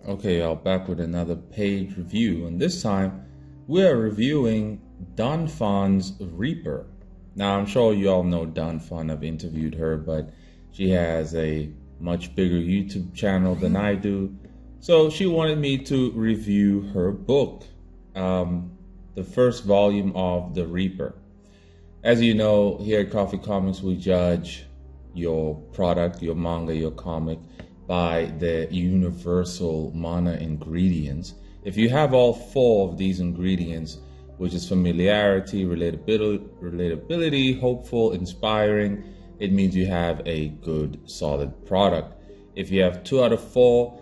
Okay, y'all, back with another page review, and this time we are reviewing DANNPHAN's Reaper. Now, I'm sure you all know DANNPHAN. I've interviewed her, but she has a much bigger YouTube channel than I do. So she wanted me to review her book, the first volume of The Reaper. As you know, here at Coffee Comics, we judge your product, your manga, your comic, by the universal MANAA ingredients. If you have all four of these ingredients, which is familiarity, relatability, hopeful, inspiring, it means you have a good, solid product. If you have 2 out of 4,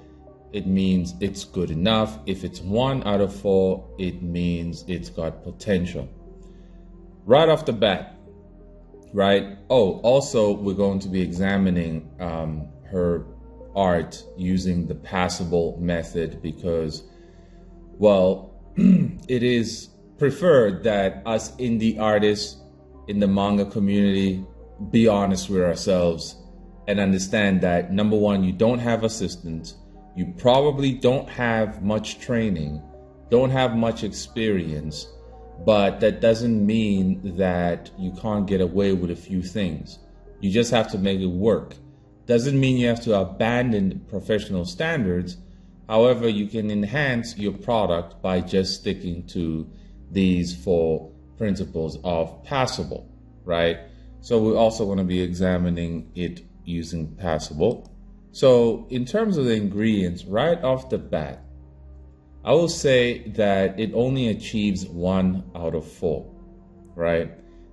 it means it's good enough. If it's 1 out of 4, it means it's got potential. Right off the bat, right? Oh, also, we're going to be examining her art using the passable method because, well, it is preferred that us indie artists in the manga community be honest with ourselves and understand that, number one, you don't have assistants, you probably don't have much training, don't have much experience, but that doesn't mean that you can't get away with a few things. You just have to make it work. Doesn't mean you have to abandon professional standards. However, you can enhance your product by just sticking to these 4 principles of passable, right? So we're also going to be examining it using passable. So in terms of the ingredients, right off the bat, I will say that it only achieves 1 out of 4, right?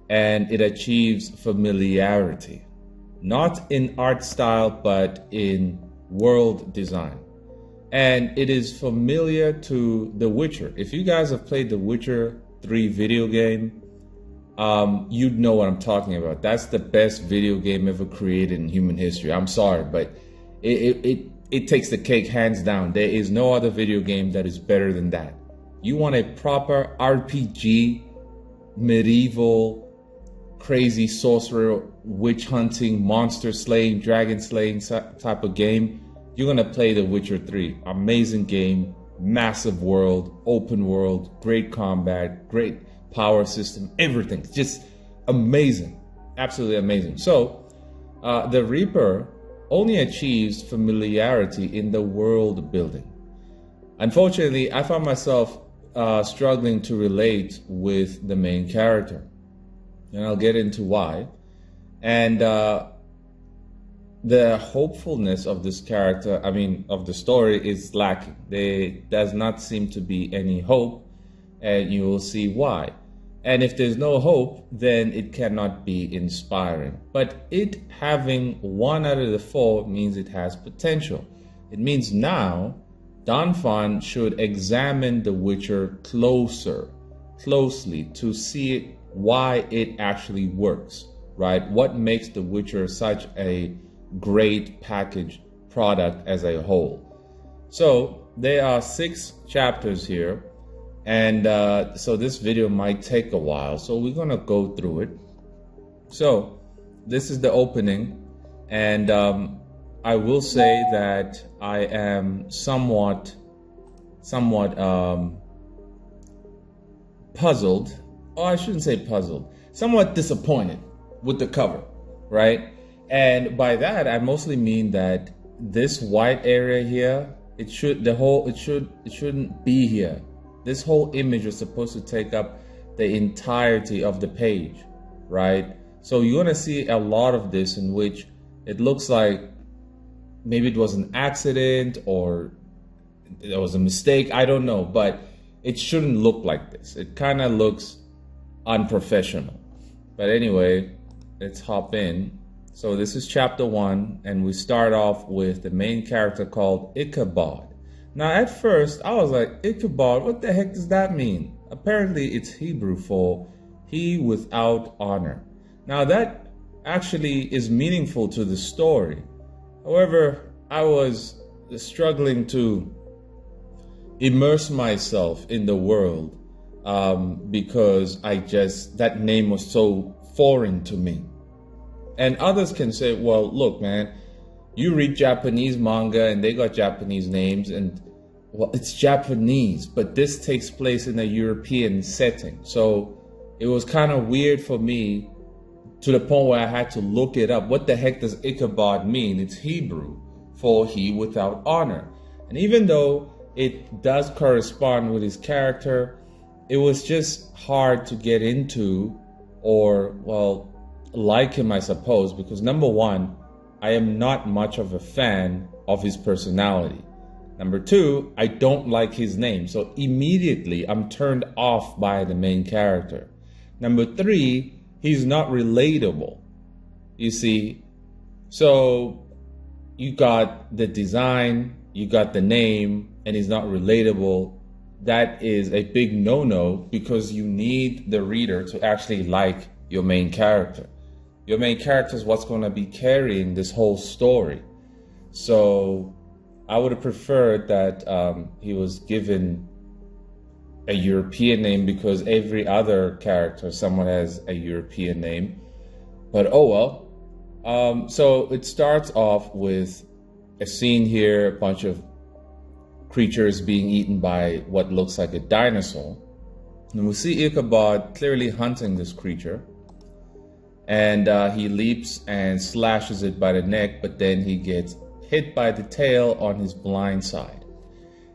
And it achieves familiarity. Not in art style, but in world design. And it is familiar to The Witcher. If you guys have played The Witcher 3 video game, you'd know what I'm talking about. That's the best video game ever created in human history. I'm sorry, but it takes the cake hands down. There is no other video game that is better than that. You want a proper RPG, medieval, crazy sorcerer, witch hunting, monster slaying, dragon slaying type of game, you're gonna play The Witcher 3. Amazing game, massive world, open world, great combat, great power system, everything. Just amazing, absolutely amazing. So The Reaper only achieves familiarity in the world building. Unfortunately, I found myself struggling to relate with the main character. And I'll get into why. And the hopefulness of this character, of the story, is lacking. There does not seem to be any hope, and you will see why. And if there's no hope, then it cannot be inspiring. But it having 1 out of the 4 means it has potential. It means now DANNPHAN should examine The Witcher closely to see why it actually works, right? What makes The Witcher such a great packaged product as a whole. So there are 6 chapters here, and so this video might take a while, so we're gonna go through it. So this is the opening, and I will say that I am somewhat puzzled. Oh, I shouldn't say puzzled, somewhat disappointed with the cover, right? And by that, I mostly mean that this white area here, it shouldn't be here. This whole image is supposed to take up the entirety of the page, right? So you're gonna see a lot of this in which it looks like maybe it was an accident or there was a mistake, I don't know, but it shouldn't look like this. It kind of looks unprofessional. But anyway, let's hop in. So this is chapter 1, and we start off with the main character called Ichabod. Now at first I was like, Ichabod, what the heck does that mean? Apparently it's Hebrew for he without honor. Now that actually is meaningful to the story. However, I was struggling to immerse myself in the world because that name was so foreign to me. And others can say, well, look, man, you read Japanese manga and they got Japanese names, and well, it's Japanese, but this takes place in a European setting. So it was kind of weird for me, to the point where I had to look it up. What the heck does Ichabod mean? It's Hebrew for he without honor. And even though it does correspond with his character, it was just hard to get into, or, well, like him, I suppose, because number one, I am not much of a fan of his personality. Number two, I don't like his name. So immediately I'm turned off by the main character. Number three, he's not relatable. You see, so you got the design, you got the name, and he's not relatable. That is a big no-no, because you need the reader to actually like your main character. Your main character is what's going to be carrying this whole story. So I would have preferred that he was given a European name, because every other character somewhat has a European name. But oh well. So it starts off with a scene here, a bunch of creatures being eaten by what looks like a dinosaur. And we see Ichabod clearly hunting this creature. And he leaps and slashes it by the neck, but then he gets hit by the tail on his blind side.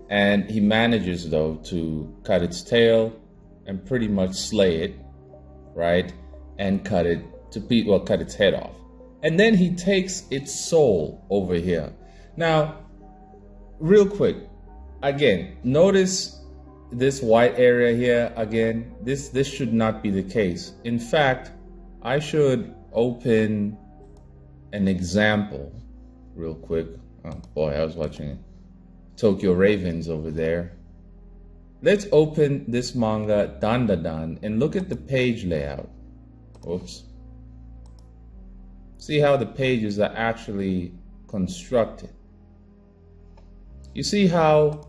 And he manages, though, to cut its tail and pretty much slay it, right? And cut its head off. And then he takes its soul over here. Now, real quick, again, notice this white area here. Again, this should not be the case. In fact, I should open an example real quick. Oh boy, I was watching Tokyo Ravens over there. Let's open this manga DANNPHAN and look at the page layout. Oops. See how the pages are actually constructed. You see how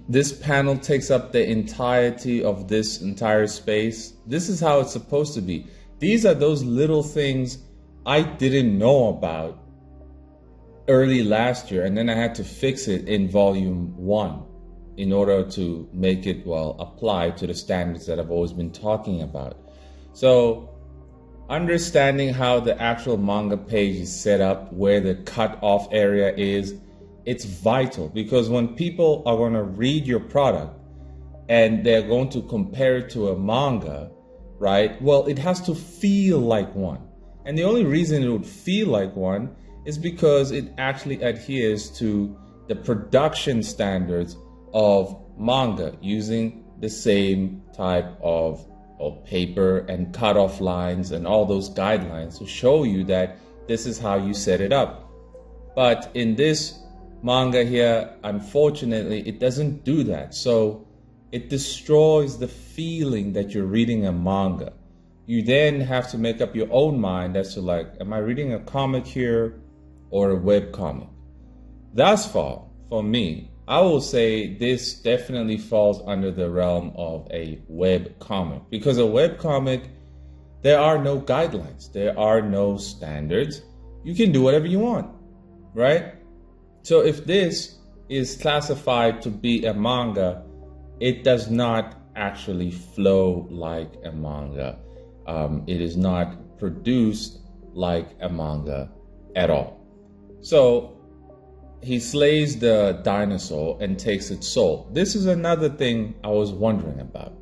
this panel takes up the entirety of this entire space? This is how it's supposed to be. These are those little things I didn't know about early last year, and then I had to fix it in volume 1 in order to make it, well, apply to the standards that I've always been talking about. So understanding how the actual manga page is set up, where the cut off area is, it's vital, because when people are going to read your product and they're going to compare it to a manga, right? Well, it has to feel like one. And the only reason it would feel like one is because it actually adheres to the production standards of manga, using the same type of paper and cut-off lines and all those guidelines to show you that this is how you set it up. But in this manga here, unfortunately, it doesn't do that. So it destroys the feeling that you're reading a manga. You then have to make up your own mind as to, like, am I reading a comic here or a web comic? Thus far, for me, I will say this definitely falls under the realm of a web comic, because a web comic, there are no guidelines, there are no standards. You can do whatever you want, right? So if this is classified to be a manga, it does not actually flow like a manga. It is not produced like a manga at all. So he slays the dinosaur and takes its soul. This is another thing I was wondering about.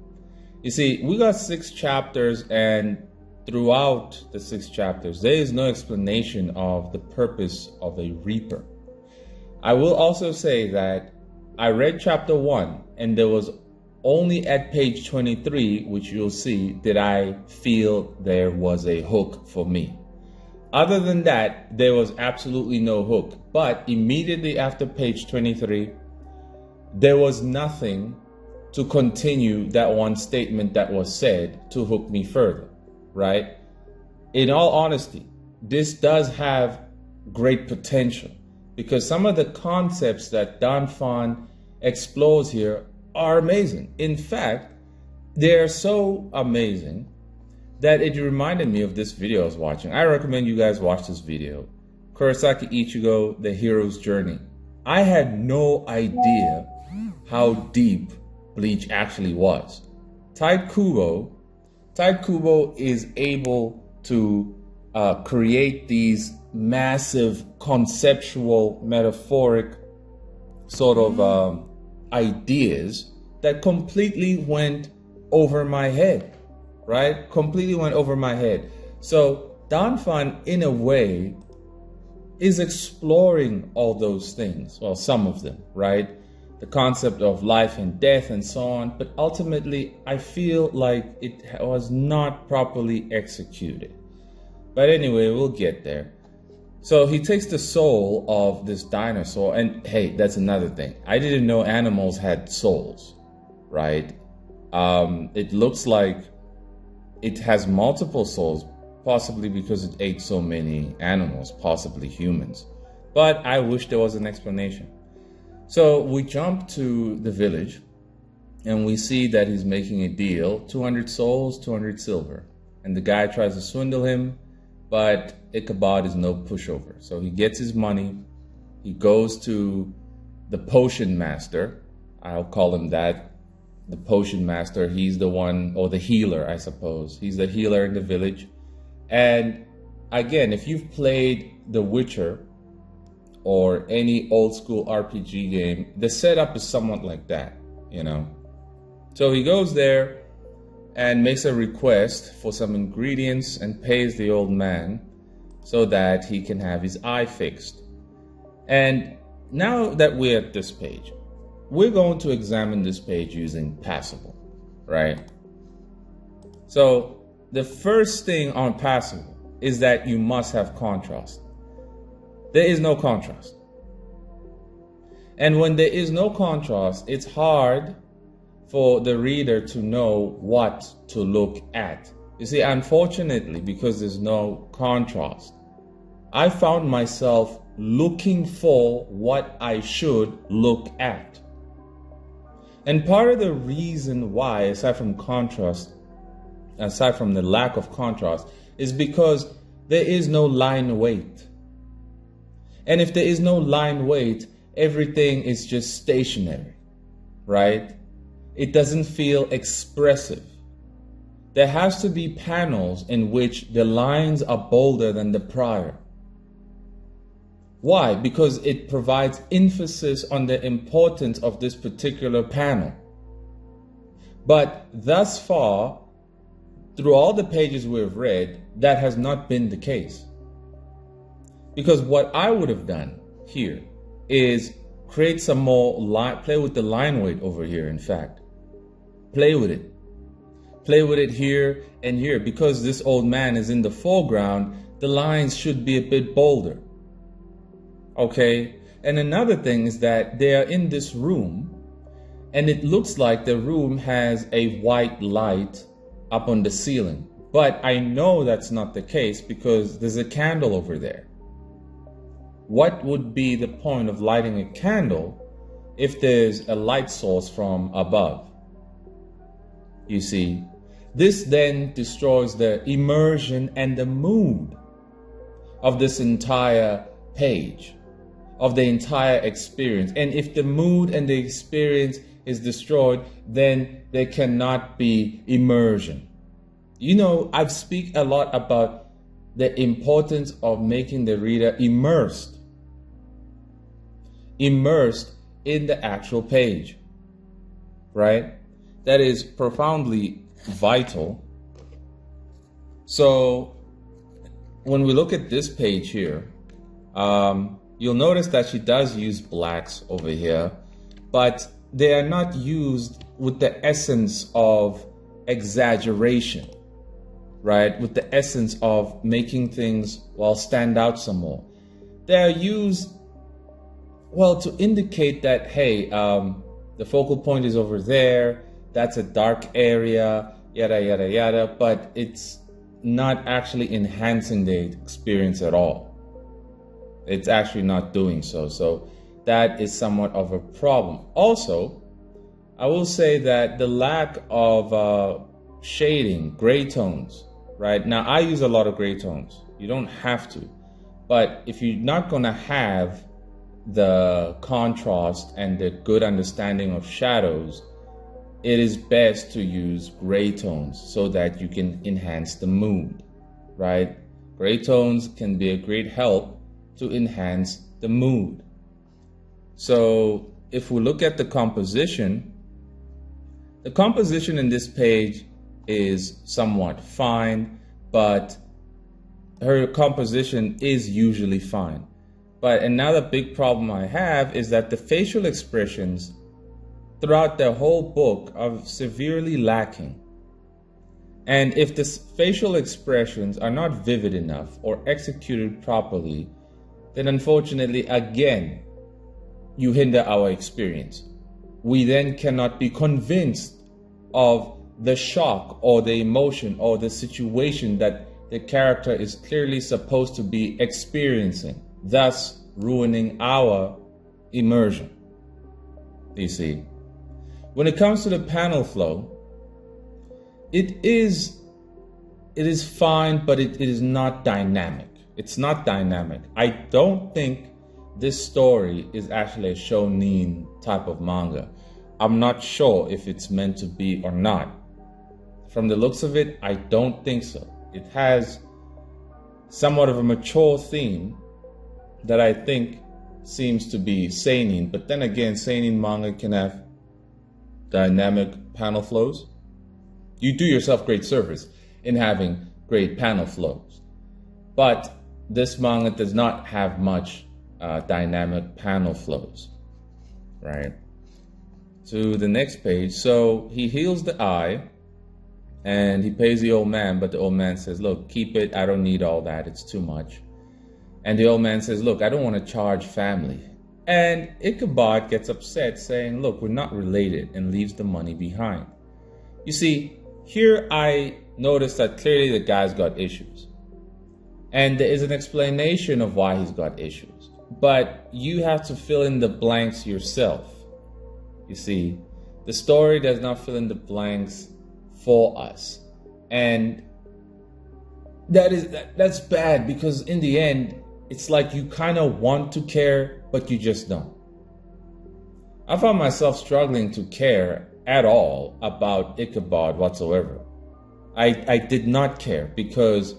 You see, we got 6 chapters, and throughout the 6 chapters, there is no explanation of the purpose of a reaper. I will also say that I read chapter 1, and there was only at page 23, which you'll see, did I feel there was a hook for me. Other than that, there was absolutely no hook. But immediately after page 23, there was nothing to continue that one statement that was said to hook me further, right? In all honesty, this does have great potential, because some of the concepts that DANNPHAN explores here are amazing. In fact, they're so amazing that it reminded me of this video I was watching. I recommend you guys watch this video. Kurosaki Ichigo, The Hero's Journey. I had no idea how deep bleach actually was. Tide Kubo is able to create these massive conceptual, metaphoric sort of ideas that completely went over my head, right? Completely went over my head. So DANNPHAN, in a way, is exploring all those things. Well, some of them, right? The concept of life and death and so on. But ultimately, I feel like it was not properly executed. But anyway, we'll get there. So he takes the soul of this dinosaur, and hey, that's another thing. I didn't know animals had souls, right? It looks like it has multiple souls, possibly because it ate so many animals, possibly humans. But I wish there was an explanation. So we jump to the village, and we see that he's making a deal, 200 souls, 200 silver. And the guy tries to swindle him, but Ichabod is no pushover. So he gets his money, he goes to the potion master, I'll call him that, the potion master. He's the one, or the healer, I suppose. He's the healer in the village. And again, if you've played The Witcher or any old school RPG game, the setup is somewhat like that, you know. So he goes there and makes a request for some ingredients and pays the old man so that he can have his eye fixed. And now that we're at this page, we're going to examine this page using Passable, right? So the first thing on Passable is that you must have contrast. There is no contrast. And when there is no contrast, it's hard for the reader to know what to look at. You see, unfortunately, because there's no contrast, I found myself looking for what I should look at. And part of the reason why, aside from the lack of contrast, is because there is no line weight. And if there is no line weight, everything is just stationary, right? It doesn't feel expressive. There has to be panels in which the lines are bolder than the prior. Why? Because it provides emphasis on the importance of this particular panel. But thus far, through all the pages we've read, that has not been the case. Because what I would have done here is create some more line, play with the line weight over here, in fact. Play with it. Play with it here and here. Because this old man is in the foreground, the lines should be a bit bolder. Okay? And another thing is that they are in this room, and it looks like the room has a white light up on the ceiling. But I know that's not the case because there's a candle over there. What would be the point of lighting a candle if there's a light source from above? You see, this then destroys the immersion and the mood of this entire page, of the entire experience. And if the mood and the experience is destroyed, then there cannot be immersion. You know, I speak a lot about the importance of making the reader immersed in the actual page, right? That is profoundly vital. So when we look at this page here, you'll notice that she does use blacks over here, but they are not used with the essence of exaggeration, right? With the essence of making things, well, stand out some more. They are used, well, to indicate that, hey, the focal point is over there, that's a dark area, yada, yada, yada, but it's not actually enhancing the experience at all. It's actually not doing so. So that is somewhat of a problem. Also, I will say that the lack of shading, gray tones, right? Now, I use a lot of gray tones. You don't have to. But if you're not going to have the contrast and the good understanding of shadows, it is best to use gray tones so that you can enhance the mood, right? Gray tones can be a great help to enhance the mood. So if we look at the composition in this page is somewhat fine, but her composition is usually fine. But another big problem I have is that the facial expressions throughout the whole book are severely lacking. And if the facial expressions are not vivid enough or executed properly, then unfortunately, again, you hinder our experience. We then cannot be convinced of the shock or the emotion or the situation that the character is clearly supposed to be experiencing, thus ruining our immersion. You see, when it comes to the panel flow, it is fine, but it is not dynamic. It's not dynamic. I don't think this story is actually a shonen type of manga. I'm not sure if it's meant to be or not. From the looks of it, I don't think so. It has somewhat of a mature theme that I think seems to be seinen, but then again, seinen manga can have dynamic panel flows. You do yourself great service in having great panel flows, but this manga does not have much dynamic panel flows, right? To the next page. So he heals the eye and he pays the old man, but the old man says, look, keep it. I don't need all that. It's too much. And the old man says, look, I don't want to charge family. And Ichabod gets upset saying, look, we're not related, and leaves the money behind. You see, here I notice that clearly the guy's got issues. And there is an explanation of why he's got issues. But you have to fill in the blanks yourself. You see, the story does not fill in the blanks for us. And that's bad, because in the end, it's like you kind of want to care, but you just don't. I found myself struggling to care at all about Ichabod whatsoever. I did not care because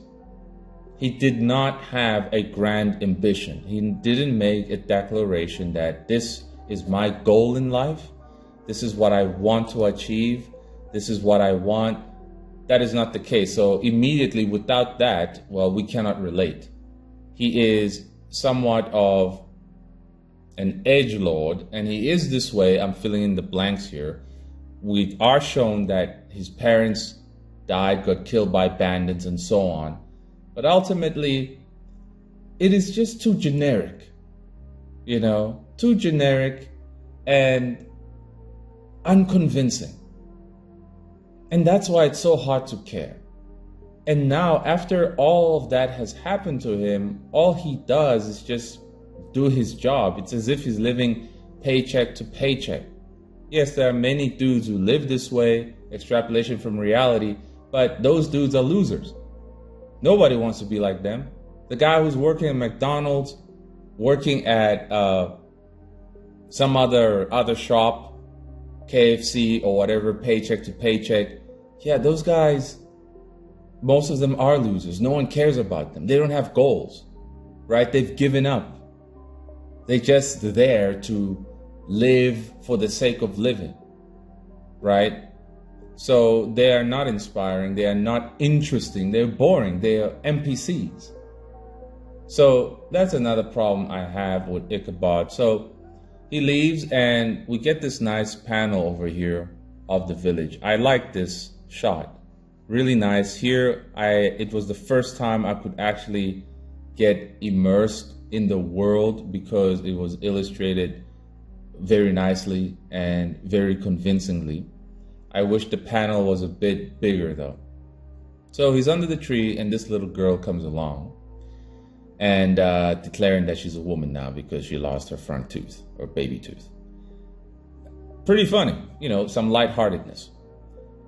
he did not have a grand ambition. He didn't make a declaration that this is my goal in life. This is what I want to achieve. This is what I want. That is not the case. So immediately without that, well, we cannot relate. He is somewhat of an edgelord, and he is this way. I'm filling in the blanks here. We are shown that his parents died, got killed by bandits, and so on. But ultimately, it is just too generic, too generic and unconvincing. And that's why it's so hard to care. And now, after all of that has happened to him, all he does is just do his job. It's as if he's living paycheck to paycheck. Yes, there are many dudes who live this way, extrapolation from reality, but those dudes are losers. Nobody wants to be like them. The guy who's working at McDonald's, working at some other shop, KFC or whatever, paycheck to paycheck. Yeah, those guys, most of them are losers. No one cares about them. They don't have goals, right? They've given up. They're just there to live for the sake of living, right? So they are not inspiring. They are not interesting. They're boring. They are NPCs. So that's another problem I have with Ichabod. So he leaves and we get this nice panel over here of the village. I like this shot. Really nice. Here, it was the first time I could actually get immersed in the world because it was illustrated very nicely and very convincingly. I wish the panel was a bit bigger though. So he's under the tree and this little girl comes along and declaring that she's a woman now because she lost her front tooth or baby tooth. Pretty funny, some lightheartedness.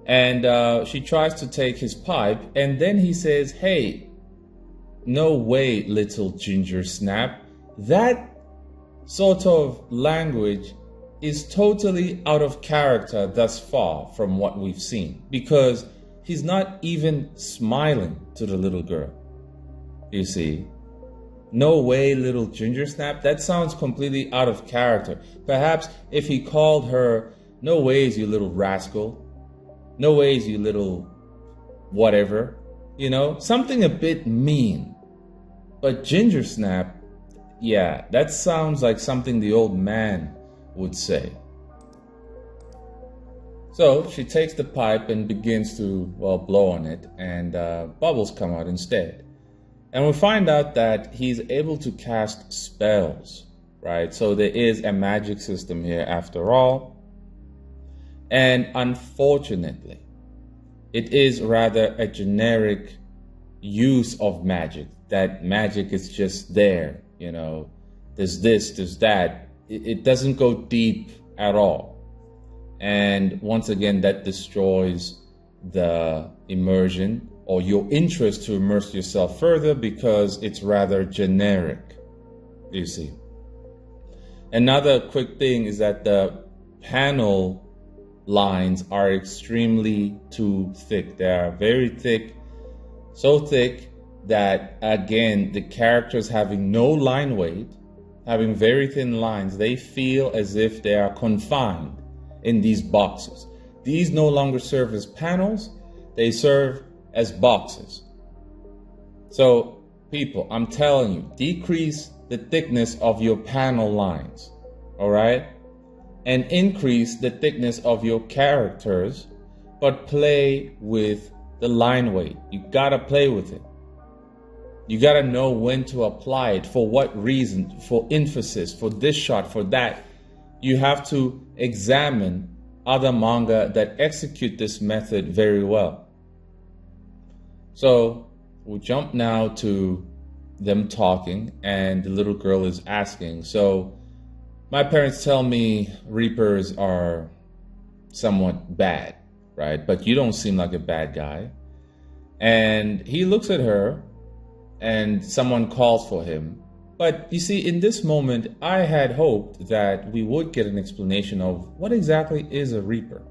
And she tries to take his pipe and then he says, "Hey, no way, little ginger snap. That sort of language is totally out of character thus far from what we've seen, because he's not even smiling to the little girl. You see, no way, little ginger snap. That sounds completely out of character. Perhaps if he called her, no ways, you little rascal. No ways, you little whatever. Something a bit mean. But ginger snap, yeah, that sounds like something the old man would say. So she takes the pipe and begins to, blow on it, and bubbles come out instead. And we find out that he's able to cast spells, right? So there is a magic system here after all. And unfortunately, it is rather a generic use of magic. That magic is just there, there's this, there's that. It doesn't go deep at all. And once again, that destroys the immersion or your interest to immerse yourself further, because it's rather generic, you see. Another quick thing is that the panel lines are extremely too thick. They are very thick, so thick that, again, the characters having no line weight, having very thin lines, they feel as if they are confined in these boxes. These no longer serve as panels, they serve as boxes. So, people, I'm telling you, decrease the thickness of your panel lines, all right? And increase the thickness of your characters, but play with the line weight. You gotta play with it. You gotta know when to apply it, for what reason, for emphasis, for this shot, for that. You have to examine other manga that execute this method very well. So we'll jump now to them talking, and the little girl is asking, so my parents tell me Reapers are somewhat bad, right? But you don't seem like a bad guy. And he looks at her, and someone calls for him. But you see, in this moment, I had hoped that we would get an explanation of what exactly is a Reaper,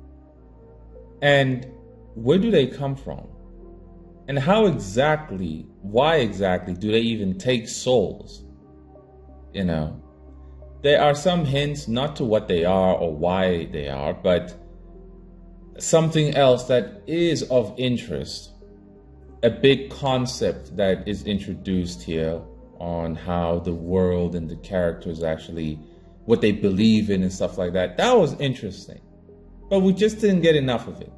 and where do they come from, and why exactly do they even take souls? There are some hints, not to what they are or why they are, but something else that is of interest. A big concept that is introduced here on how the world and the characters actually, what they believe in and stuff like that. That was interesting. But we just didn't get enough of it.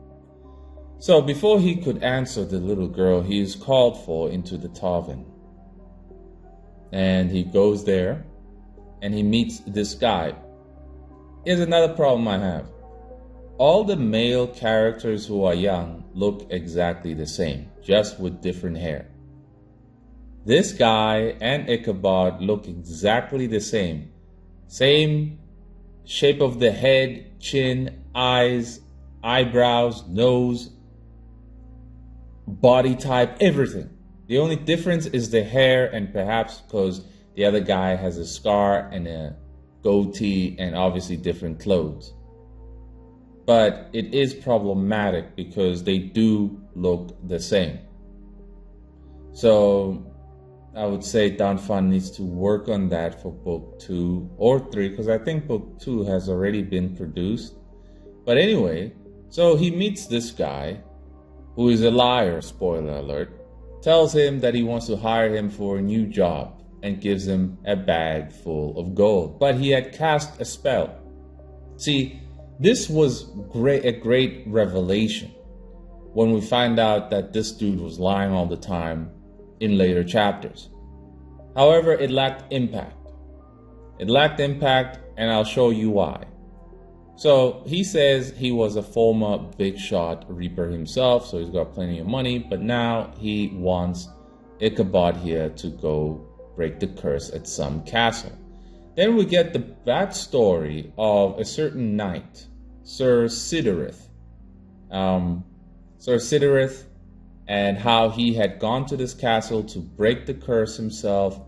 So before he could answer the little girl, he is called for into the tavern. And he goes there and he meets this guy. Here's another problem I have. All the male characters who are young look exactly the same, just with different hair. This guy and Ichabod look exactly the same. Same shape of the head, chin, eyes, eyebrows, nose, body type, everything. The only difference is the hair, and perhaps because the other guy has a scar and a goatee and obviously different clothes. But it is problematic because they do look the same. So I would say DANNPHAN needs to work on that for book 2 or 3, because I think book 2 has already been produced. But anyway, so he meets this guy who is a liar, spoiler alert, tells him that he wants to hire him for a new job and gives him a bag full of gold. But he had cast a spell. See, this was a great revelation when we find out that this dude was lying all the time in later chapters. However, it lacked impact. It lacked impact, and I'll show you why. So he says he was a former big shot Reaper himself, so he's got plenty of money, but now he wants Ichabod here to go break the curse at some castle. Then we get the backstory of a certain knight, Sir Sidorith. Sir Sidorith, and how he had gone to this castle to break the curse himself,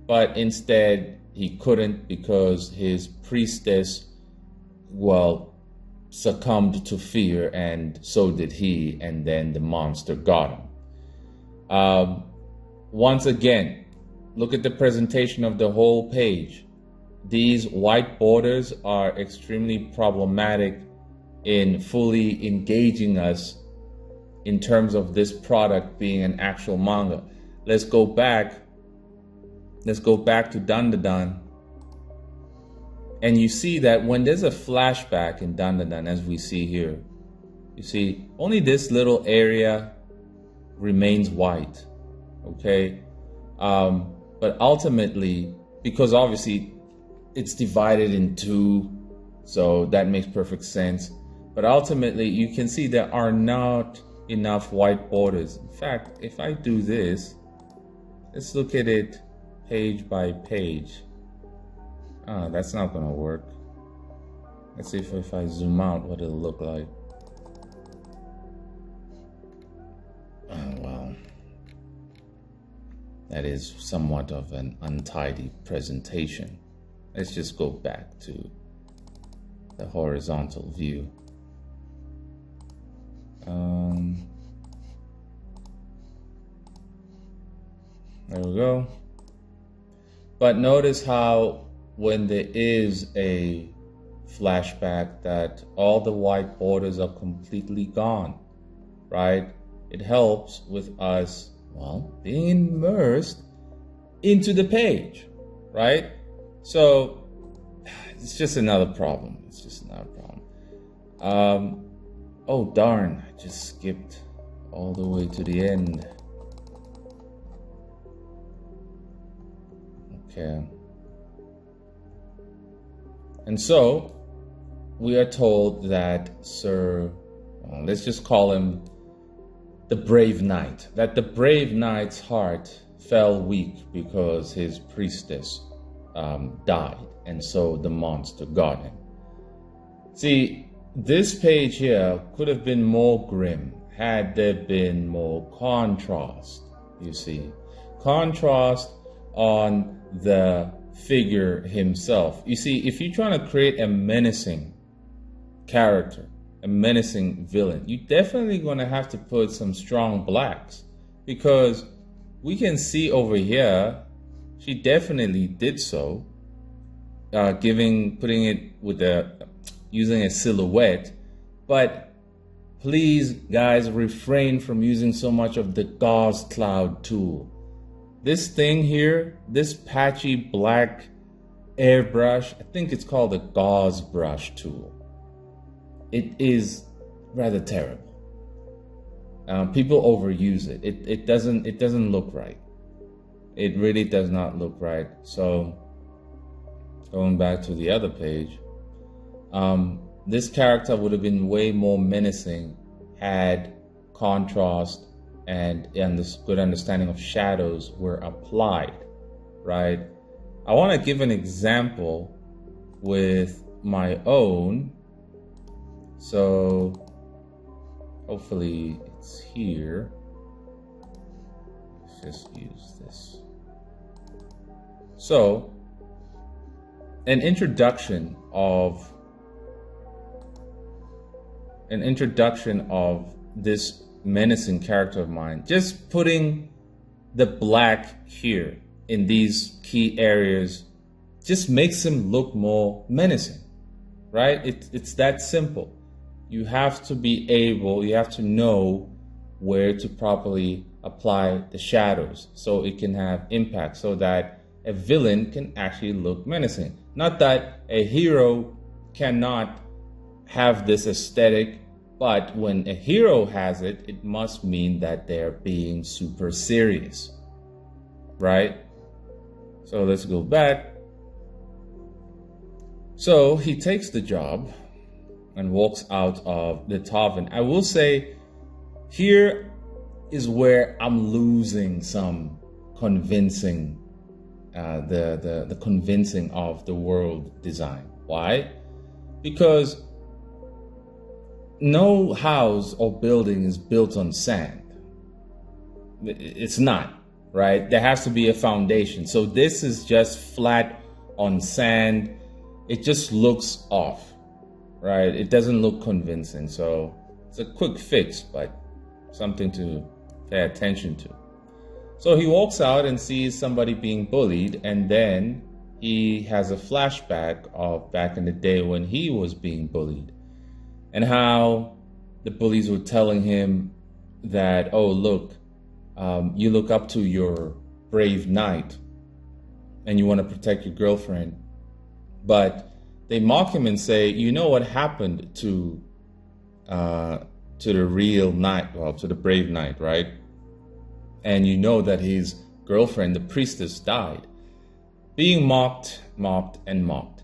but instead he couldn't because his priestess, well, succumbed to fear, and so did he, and then the monster got him. Once again, look at the presentation of the whole page. These white borders are extremely problematic in fully engaging us in terms of this product being an actual manga. Let's go back to DANNPHAN. And you see that when there's a flashback in DANNPHAN, as we see here, you see only this little area remains white, okay? But ultimately, because obviously it's divided in two, so that makes perfect sense. But ultimately, you can see there are not enough white borders. In fact, if I do this, let's look at it page by page. That's not gonna work. Let's see if I zoom out, what it'll look like. Oh, wow. That is somewhat of an untidy presentation. Let's just go back to the horizontal view. There we go. But notice how when there is a flashback that all the white borders are completely gone, right? It helps with us, well, being immersed into the page, right? So it's just another problem. It's just another problem. Oh darn, I just skipped all the way to the end. Okay. And so we are told that let's just call him the brave knight, that the brave knight's heart fell weak because his priestess died, and so the monster got him. See, this page here could have been more grim had there been more contrast, you see. Contrast on the figure himself. You see, if you're trying to create a menacing character, a menacing villain, you're definitely going to have to put some strong blacks, because we can see over here, she definitely did so, putting it with using a silhouette. But please, guys, refrain from using so much of the gauze cloud tool. This thing here, this patchy black airbrush, I think it's called a gauze brush tool. It is rather terrible. People overuse it. It doesn't look right. It really does not look right. So going back to the other page, this character would have been way more menacing had contrast and this good understanding of shadows were applied, right? I want to give an example with my own. So hopefully it's here. Let's just use this. So an introduction of this menacing character of mine, just putting the black here in these key areas just makes him look more menacing, right? It's that simple. You have to know where to properly apply the shadows so it can have impact, so that a villain can actually look menacing. Not that a hero cannot have this aesthetic, but when a hero has it, it must mean that they're being super serious, right? So let's go back. So he takes the job and walks out of the tavern. I will say, here is where I'm losing some convincing, the convincing of the world design. Why? Because no house or building is built on sand. It's not, right? There has to be a foundation. So this is just flat on sand. It just looks off, right? It doesn't look convincing. So it's a quick fix, but something to pay attention to. So he walks out and sees somebody being bullied, and then he has a flashback of back in the day when he was being bullied and how the bullies were telling him that, oh, look, you look up to your brave knight and you want to protect your girlfriend. But they mock him and say, you know what happened to the real knight, well, to the brave knight, right? And you know that his girlfriend, the priestess, died. Being mocked, and mocked.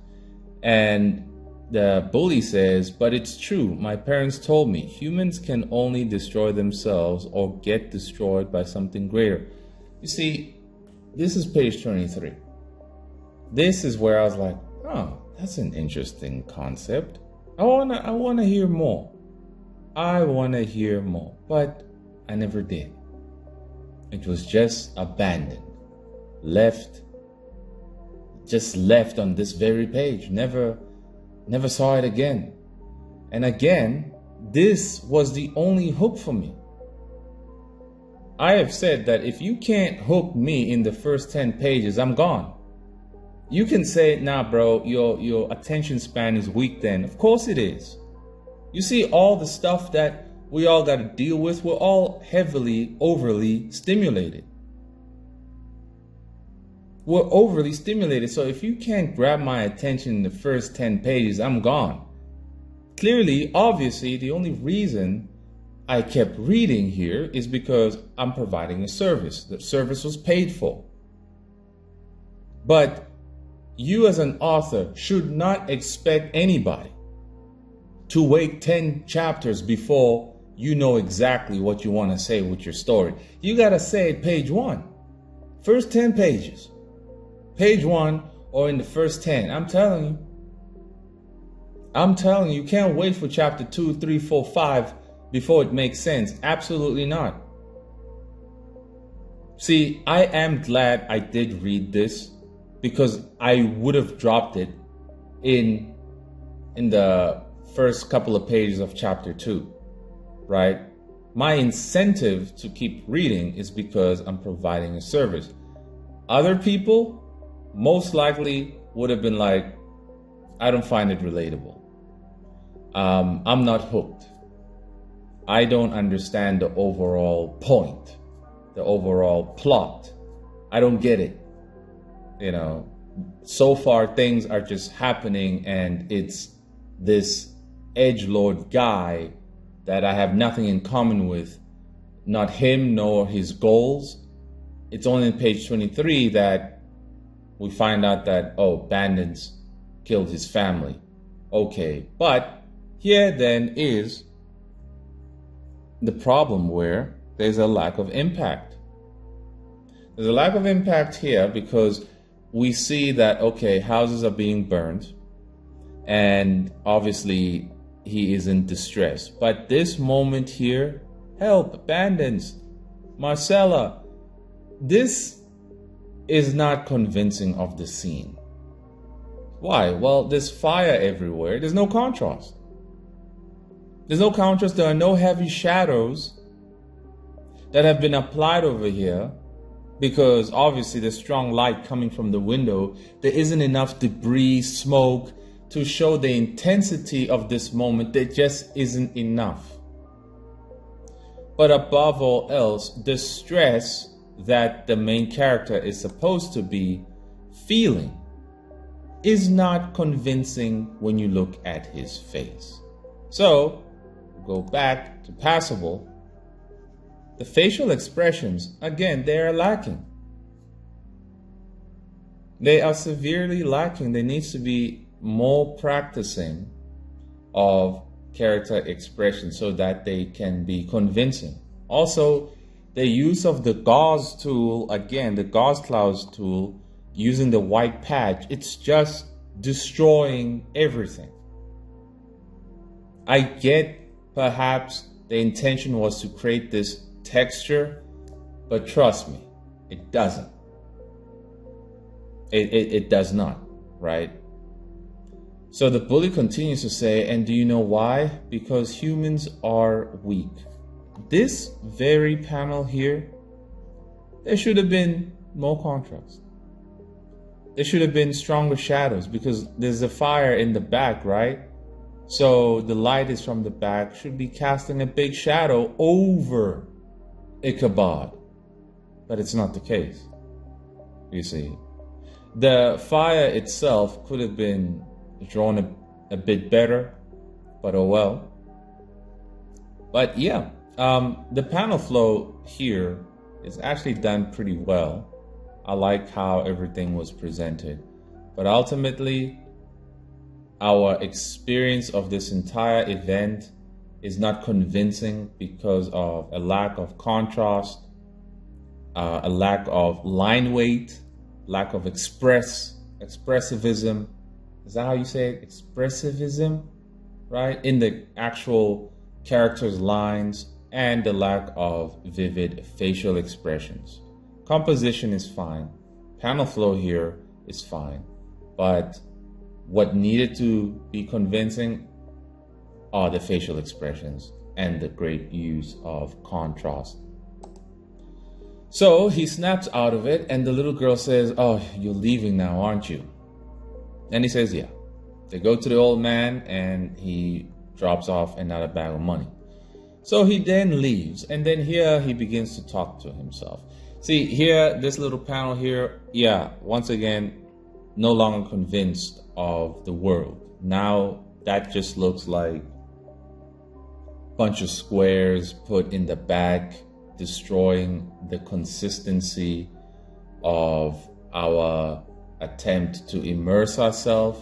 And the bully says, but it's true. My parents told me humans can only destroy themselves or get destroyed by something greater. You see, this is page 23. This is where I was like, oh, that's an interesting concept. I wanna hear more. I wanna hear more. But I never did. It was just abandoned. Just left on this very page. Never saw it again. And again, this was the only hook for me. I have said that if you can't hook me in the first 10 pages, I'm gone. You can say, nah, bro, your attention span is weak then. Of course it is. You see all the stuff that we all got to deal with, we're all overly stimulated. We're overly stimulated. So if you can't grab my attention in the first 10 pages, I'm gone. Clearly, obviously, the only reason I kept reading here is because I'm providing a service. The service was paid for. But you as an author should not expect anybody to wait 10 chapters before you know exactly what you want to say with your story. You got to say it page 1. First 10 pages. Page 1 or in the first 10. I'm telling you, you can't wait for chapter 2, 3, 4, 5 before it makes sense. Absolutely not. See, I am glad I did read this because I would have dropped it in the first couple of pages of chapter 2, right? My incentive to keep reading is because I'm providing a service. Other people most likely would have been like, I don't find it relatable. I'm not hooked. I don't understand the overall point, the overall plot. I don't get it. You know, so far things are just happening and it's this edgelord guy that I have nothing in common with, not him nor his goals. It's only in page 23 that we find out that, oh, bandits killed his family. Okay, but here then is the problem where there's a lack of impact. There's a lack of impact here because we see that, okay, houses are being burned and obviously he is in distress. But this moment here, help, bandits, Marcella, this is not convincing of the scene. Why? Well, there's fire everywhere. There's no contrast. There's no contrast. There are no heavy shadows that have been applied over here because obviously there's strong light coming from the window. There isn't enough debris, smoke to show the intensity of this moment. There just isn't enough. But above all else, the stress that the main character is supposed to be feeling is not convincing when you look at his face. So, go back to passable. The facial expressions, again, they are lacking. They are severely lacking. There needs to be more practicing of character expression so that they can be convincing. Also, the use of the gauze tool, again, the gauze clouds tool, using the white patch, it's just destroying everything. I get perhaps the intention was to create this texture, but trust me, it doesn't. It does not. right? So the bully continues to say, and do you know why? Because humans are weak. This very panel here, there should have been more contrast. There should have been stronger shadows because there's a fire in the back, right? So the light is from the back, should be casting a big shadow over Ichabod. But it's not the case, you see. The fire itself could have been drawn a bit better, but oh well. But yeah, the panel flow here is actually done pretty well. I like how everything was presented. But ultimately, our experience of this entire event is not convincing because of a lack of contrast, a lack of line weight, lack of expressivism. Is that how you say it? Expressivism, right? In the actual characters' lines, and the lack of vivid facial expressions. Composition is fine. Panel flow here is fine. But what needed to be convincing are the facial expressions and the great use of contrast. So he snaps out of it, and the little girl says, "Oh, you're leaving now, aren't you?" And he says, yeah. They go to the old man, and he drops off another bag of money. So he then leaves, and then here he begins to talk to himself. See, here, this little panel here, yeah, once again, no longer convinced of the world. Now that just looks like a bunch of squares put in the back, destroying the consistency of our attempt to immerse ourselves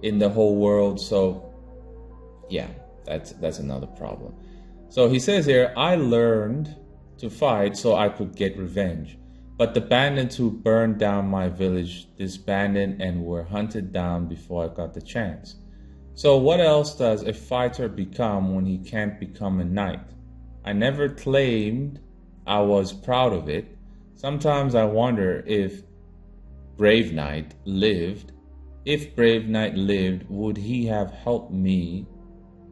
in the whole world. So yeah, that's another problem. So he says here, I learned to fight so I could get revenge. But the bandits who burned down my village disbanded and were hunted down before I got the chance. So what else does a fighter become when he can't become a knight? I never claimed I was proud of it. Sometimes I wonder if Brave Knight lived. If Brave Knight lived, would he have helped me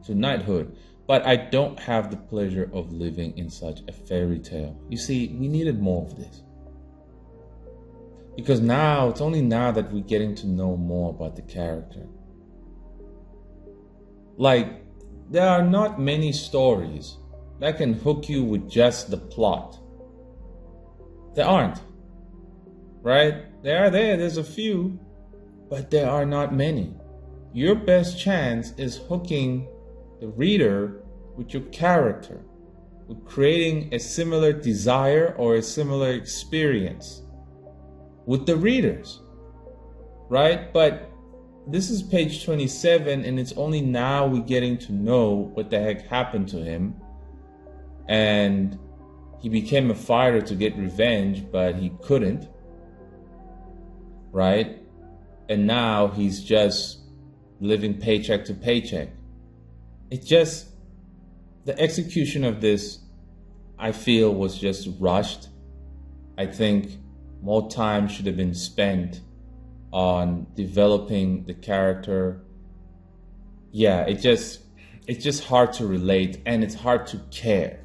to knighthood? But I don't have the pleasure of living in such a fairy tale. You see, we needed more of this. Because now, it's only now that we're getting to know more about the character. Like, there are not many stories that can hook you with just the plot. There aren't. Right? There's a few, but there are not many. Your best chance is hooking the reader with your character, with creating a similar desire or a similar experience with the readers, right? But this is page 27, and it's only now we're getting to know what the heck happened to him. And he became a fighter to get revenge, but he couldn't, right? And now he's just living paycheck to paycheck. The execution of this, I feel, was just rushed. I think more time should have been spent on developing the character. Yeah, it's just hard to relate, and it's hard to care.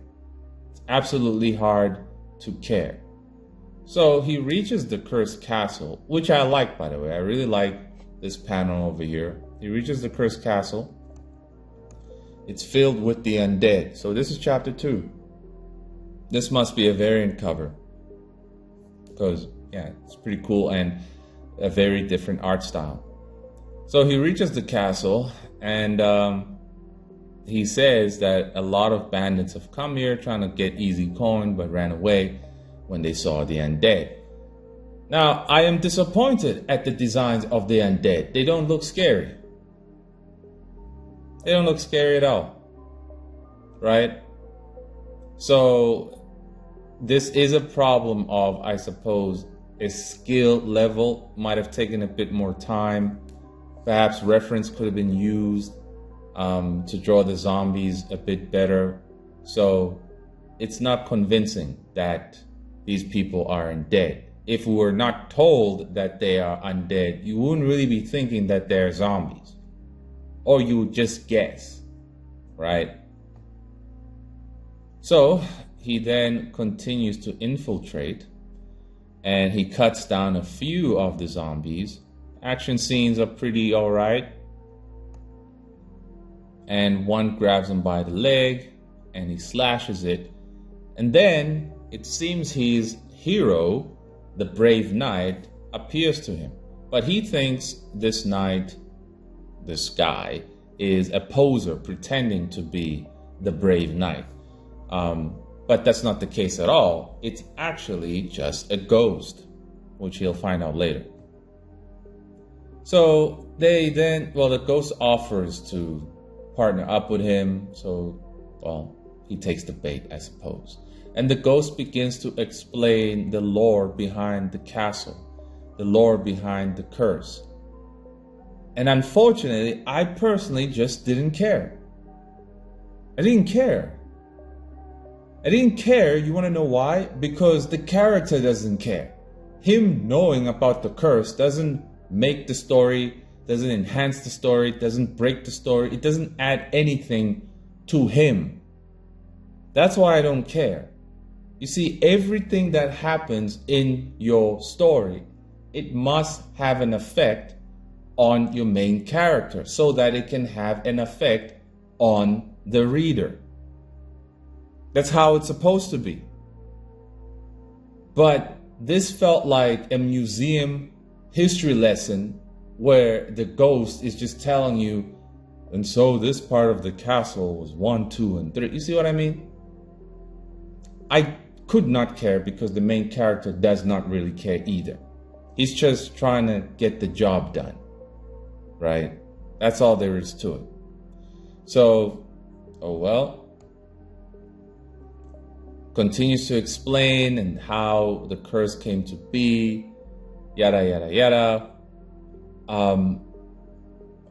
It's absolutely hard to care. So he reaches the cursed castle, which I like, by the way. I really like this panel over here. He reaches the cursed castle. It's filled with the undead. So this is chapter 2. This must be a variant cover, because yeah, it's pretty cool and a very different art style. So he reaches the castle, and he says that a lot of bandits have come here trying to get easy coin, but ran away when they saw the undead. Now, I am disappointed at the designs of the undead. They don't look scary. They don't look scary at all, right? So this is a problem of, I suppose, a skill level. Might have taken a bit more time. Perhaps reference could have been used to draw the zombies a bit better. So it's not convincing that these people are undead. if we were not told that they are undead, you wouldn't really be thinking that they're zombies. Or you would just guess, right? So he then continues to infiltrate, and he cuts down a few of the zombies. Action scenes are pretty alright. And one grabs him by the leg, and he slashes it. And then it seems his hero, the brave knight, appears to him. But he thinks this knight, this guy, is a poser pretending to be the brave knight. But that's not the case at all. It's actually just a ghost, which he'll find out later. So the ghost offers to partner up with him. So, he takes the bait, I suppose. And the ghost begins to explain the lore behind the castle, the lore behind the curse. And unfortunately, I personally just didn't care. I didn't care. You want to know why? Because the character doesn't care. Him knowing about the curse doesn't make the story, doesn't enhance the story, doesn't break the story. It doesn't add anything to him. That's why I don't care. You see, everything that happens in your story, it must have an effect on your main character so that it can have an effect on the reader. That's how it's supposed to be. But this felt like a museum history lesson where the ghost is just telling you, and so this part of the castle was 1, 2, and 3. You see what I mean? I could not care because the main character does not really care either. He's just trying to get the job done, right? That's all there is to it. So, continues to explain and how the curse came to be, yada, yada, yada.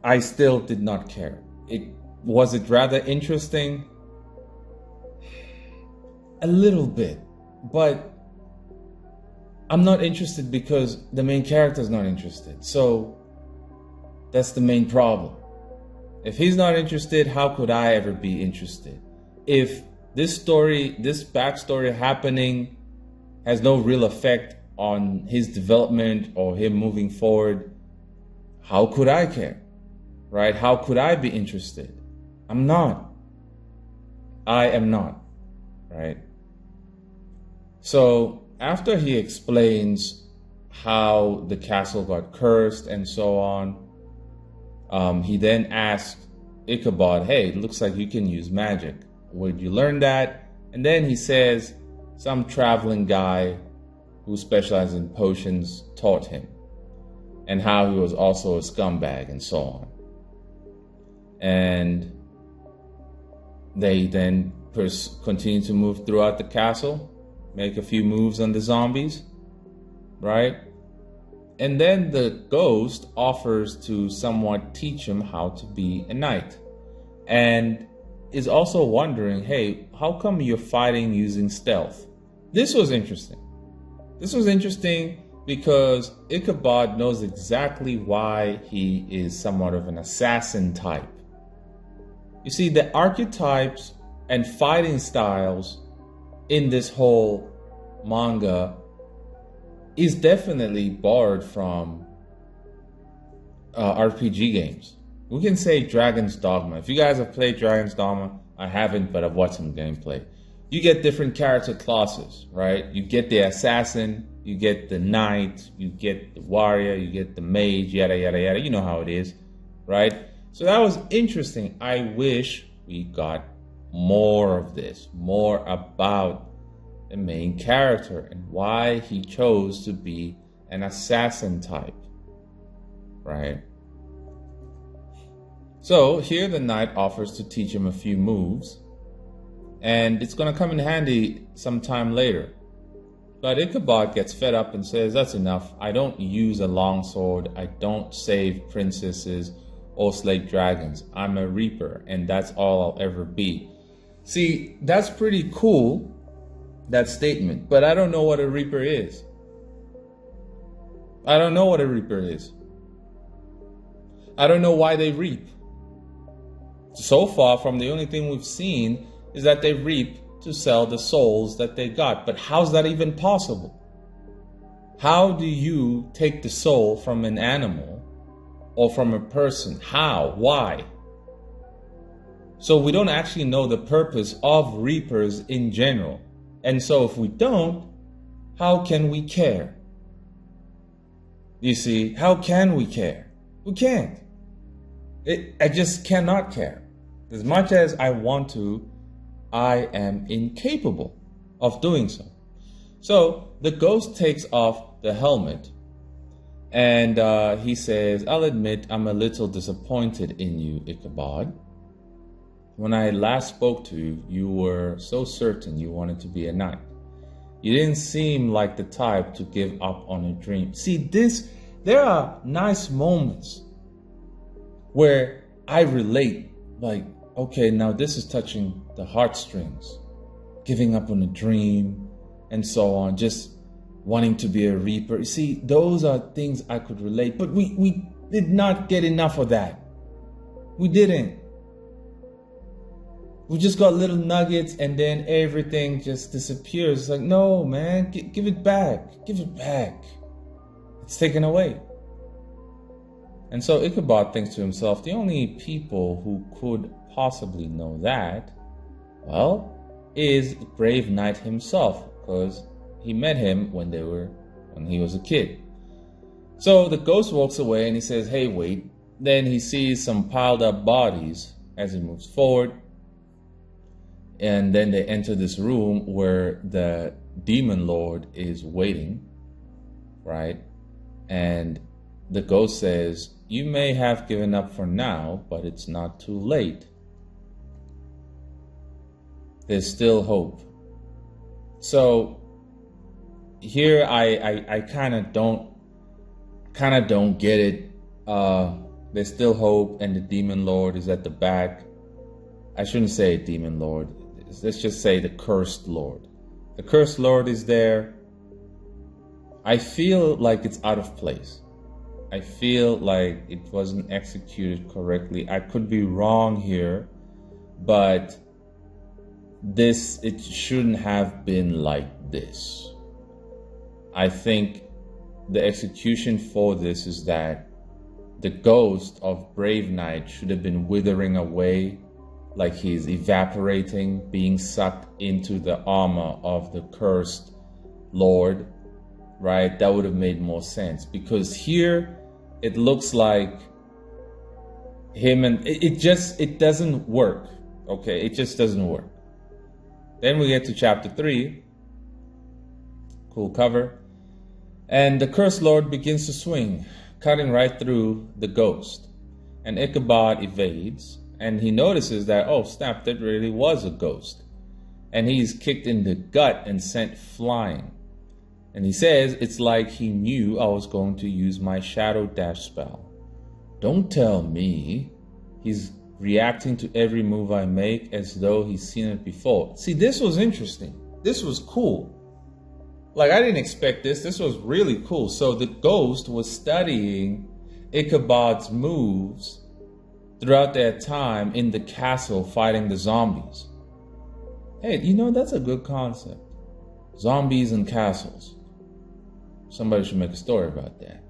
I still did not care. Was it rather interesting? A little bit, but I'm not interested because the main character is not interested. So that's the main problem. If he's not interested, how could I ever be interested? If this story, this backstory happening has no real effect on his development or him moving forward, how could I care? Right? How could I be interested? I'm not. I am not. Right? So after he explains how the castle got cursed and so on, he then asks Ichabod, hey, it looks like you can use magic. Where'd you learn that? And then he says some traveling guy who specializes in potions taught him, and how he was also a scumbag and so on. And they then continue to move throughout the castle, make a few moves on the zombies, right? And then the ghost offers to somewhat teach him how to be a knight, and is also wondering, hey, how come you're fighting using stealth? This was interesting. This was interesting because Ichabod knows exactly why he is somewhat of an assassin type. You see, the archetypes and fighting styles in this whole manga is definitely borrowed from RPG games. We can say Dragon's Dogma. If you guys have played Dragon's Dogma, I haven't, but I've watched some gameplay. You get different character classes, right? You get the assassin, you get the knight, you get the warrior, you get the mage, yada, yada, yada. You know how it is, right? So that was interesting. I wish we got more of this, more about the main character and why he chose to be an assassin type, right? So here the knight offers to teach him a few moves, and it's going to come in handy sometime later. But Ichabod gets fed up and says, that's enough. I don't use a longsword. I don't save princesses or slay dragons. I'm a reaper, and that's all I'll ever be. See, that's pretty cool, that statement, but I don't know what a reaper is. I don't know what a reaper is. I don't know why they reap. So far, from the only thing we've seen is that they reap to sell the souls that they got. But how's that even possible? How do you take the soul from an animal or from a person? How? Why? So we don't actually know the purpose of reapers in general. And so if we don't, how can we care? You see, how can we care? We can't. I just cannot care. As much as I want to, I am incapable of doing so. So the ghost takes off the helmet and he says, I'll admit I'm a little disappointed in you, Ichabod. When I last spoke to you, you were so certain you wanted to be a knight. You didn't seem like the type to give up on a dream. See, there are nice moments where I relate, like, okay, now this is touching the heartstrings, giving up on a dream and so on, just wanting to be a reaper. You see, those are things I could relate, but we did not get enough of that. We didn't. We just got little nuggets and then everything just disappears. It's like, no, man, give it back. Give it back. It's taken away. And so Ichabod thinks to himself, the only people who could possibly know that, well, is brave knight himself, because he met him when he was a kid. So the ghost walks away and he says, hey, wait. Then he sees some piled up bodies as he moves forward. And then they enter this room where the demon lord is waiting, right? And the ghost says, you may have given up for now, but it's not too late. There's still hope. So here I kind of don't get it. There's still hope, and the demon lord is at the back. I shouldn't say demon lord. Let's just say the cursed lord. The cursed lord is there. I feel like it's out of place. I feel like it wasn't executed correctly. I could be wrong here, but it shouldn't have been like this. I think the execution for this is that the ghost of Brave Knight should have been withering away, like he's evaporating, being sucked into the armor of the cursed Lord, right? That would have made more sense, because here it looks like him and it doesn't work. Okay, it just doesn't work. Then we get to chapter 3. Cool cover. And the cursed Lord begins to swing, cutting right through the ghost. And Ichabod evades. And he notices that, oh snap, that really was a ghost. And he's kicked in the gut and sent flying. And he says, it's like he knew I was going to use my shadow dash spell. Don't tell me. He's reacting to every move I make as though he's seen it before. See, this was interesting. This was cool. Like, I didn't expect this. This was really cool. So the ghost was studying Ichabod's moves throughout their time in the castle fighting the zombies. Hey, that's a good concept. Zombies and castles. Somebody should make a story about that,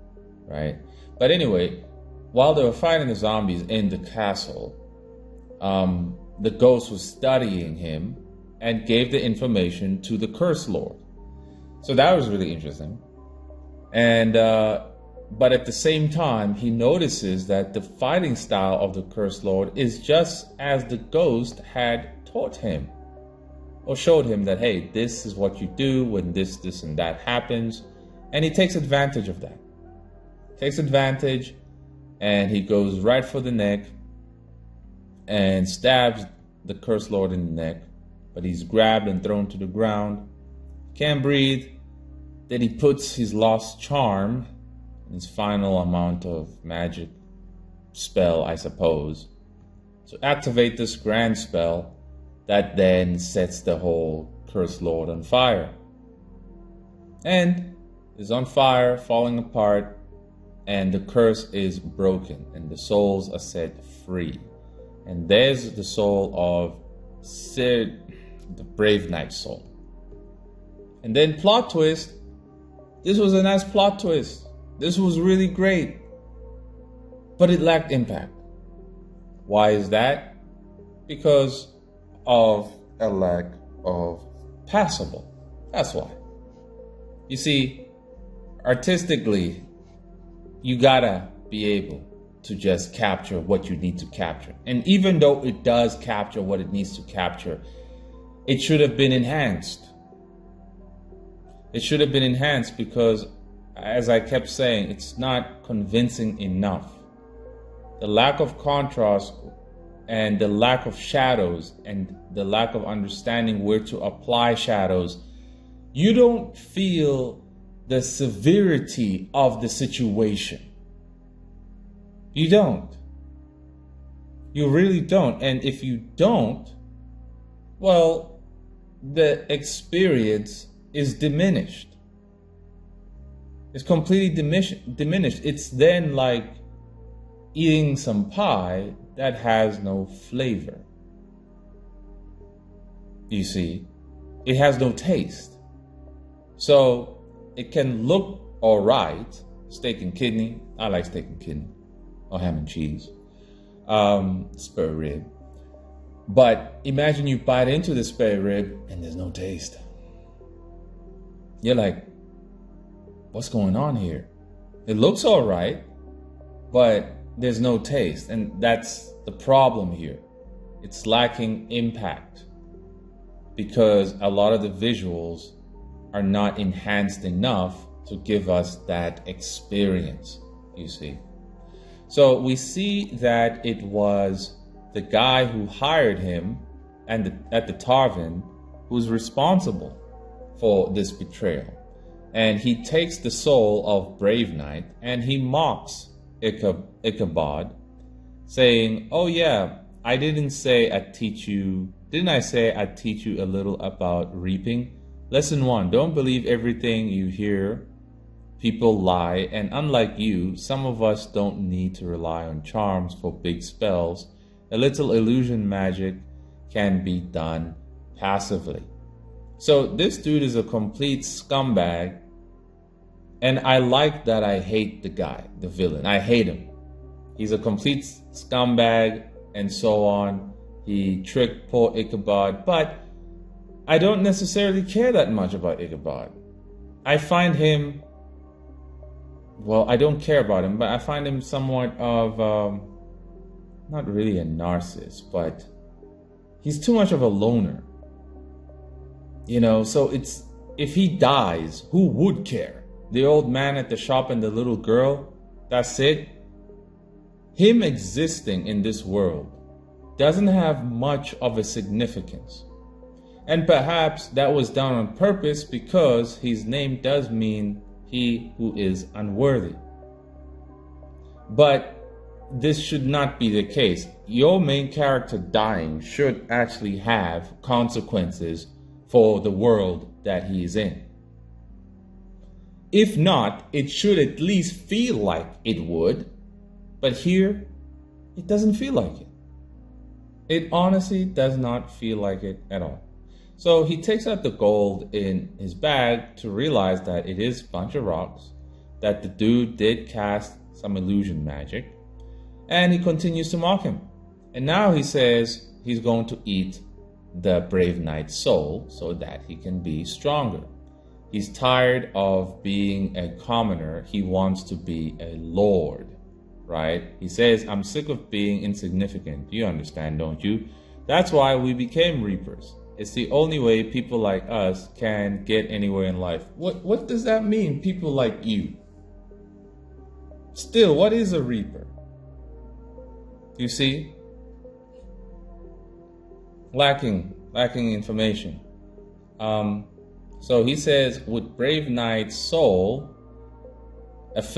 right? But anyway, while they were fighting the zombies in the castle, the ghost was studying him and gave the information to the Cursed Lord. So that was really interesting. And but at the same time, he notices that the fighting style of the Cursed Lord is just as the ghost had taught him, or showed him that, hey, this is what you do when this and that happens. And he takes advantage of that. Takes advantage, and he goes right for the neck and stabs the Cursed Lord in the neck. But he's grabbed and thrown to the ground. Can't breathe. Then he puts his lost charm, his final amount of magic spell, I suppose, to activate this grand spell that then sets the whole Cursed Lord on fire. And is on fire, falling apart, and the curse is broken, and the souls are set free. And there's the soul of Sid, the Brave Knight's soul. And then plot twist. This was a nice plot twist. This was really great. But it lacked impact. Why is that? Because of a lack of passable. That's why. You see, artistically, you gotta be able to just capture what you need to capture. And even though it does capture what it needs to capture, it should have been enhanced. It should have been enhanced because, as I kept saying, it's not convincing enough. The lack of contrast and the lack of shadows and the lack of understanding where to apply shadows, you don't feel the severity of the situation. You don't. You really don't. And if you don't, well, the experience is diminished. It's completely diminished. It's then like eating some pie that has no flavor. You see, it has no taste. So it can look all right. Steak and kidney. I like steak and kidney. Or ham and cheese. Spare rib. But imagine you bite into the spare rib and there's no taste. You're like, what's going on here? It looks all right, but there's no taste. And that's the problem here. It's lacking impact because a lot of the visuals are not enhanced enough to give us that experience, you see. So we see that it was the guy who hired him and at the Tavern who's responsible for this betrayal. And he takes the soul of Brave Knight and he mocks Ichabod, saying, oh yeah, didn't I say I'd teach you a little about reaping? Lesson 1, don't believe everything you hear. People lie, and unlike you, some of us don't need to rely on charms for big spells. A little illusion magic can be done passively. So this dude is a complete scumbag, and I like that I hate the guy, the villain. I hate him. He's a complete scumbag and so on. He tricked poor Ichabod, but I don't necessarily care that much about Ichabod. I find him, well, I don't care about him, but I find him somewhat of, not really a narcissist, but he's too much of a loner. You know, so it's, if he dies, who would care? The old man at the shop and the little girl, that's it. Him existing in this world doesn't have much of a significance. And perhaps that was done on purpose because his name does mean he who is unworthy. But this should not be the case. Your main character dying should actually have consequences for the world that he is in. If not, it should at least feel like it would. But here, it doesn't feel like it. It honestly does not feel like it at all. So he takes out the gold in his bag to realize that it is a bunch of rocks, that the dude did cast some illusion magic, and he continues to mock him. And now he says he's going to eat the Brave Knight's soul so that he can be stronger. He's tired of being a commoner. He wants to be a lord, right? He says, I'm sick of being insignificant. You understand, don't you? That's why we became reapers. It's the only way people like us can get anywhere in life. What does that mean, people like you? Still, what is a reaper? You see? Lacking information. So he says, with Brave Knight's soul, with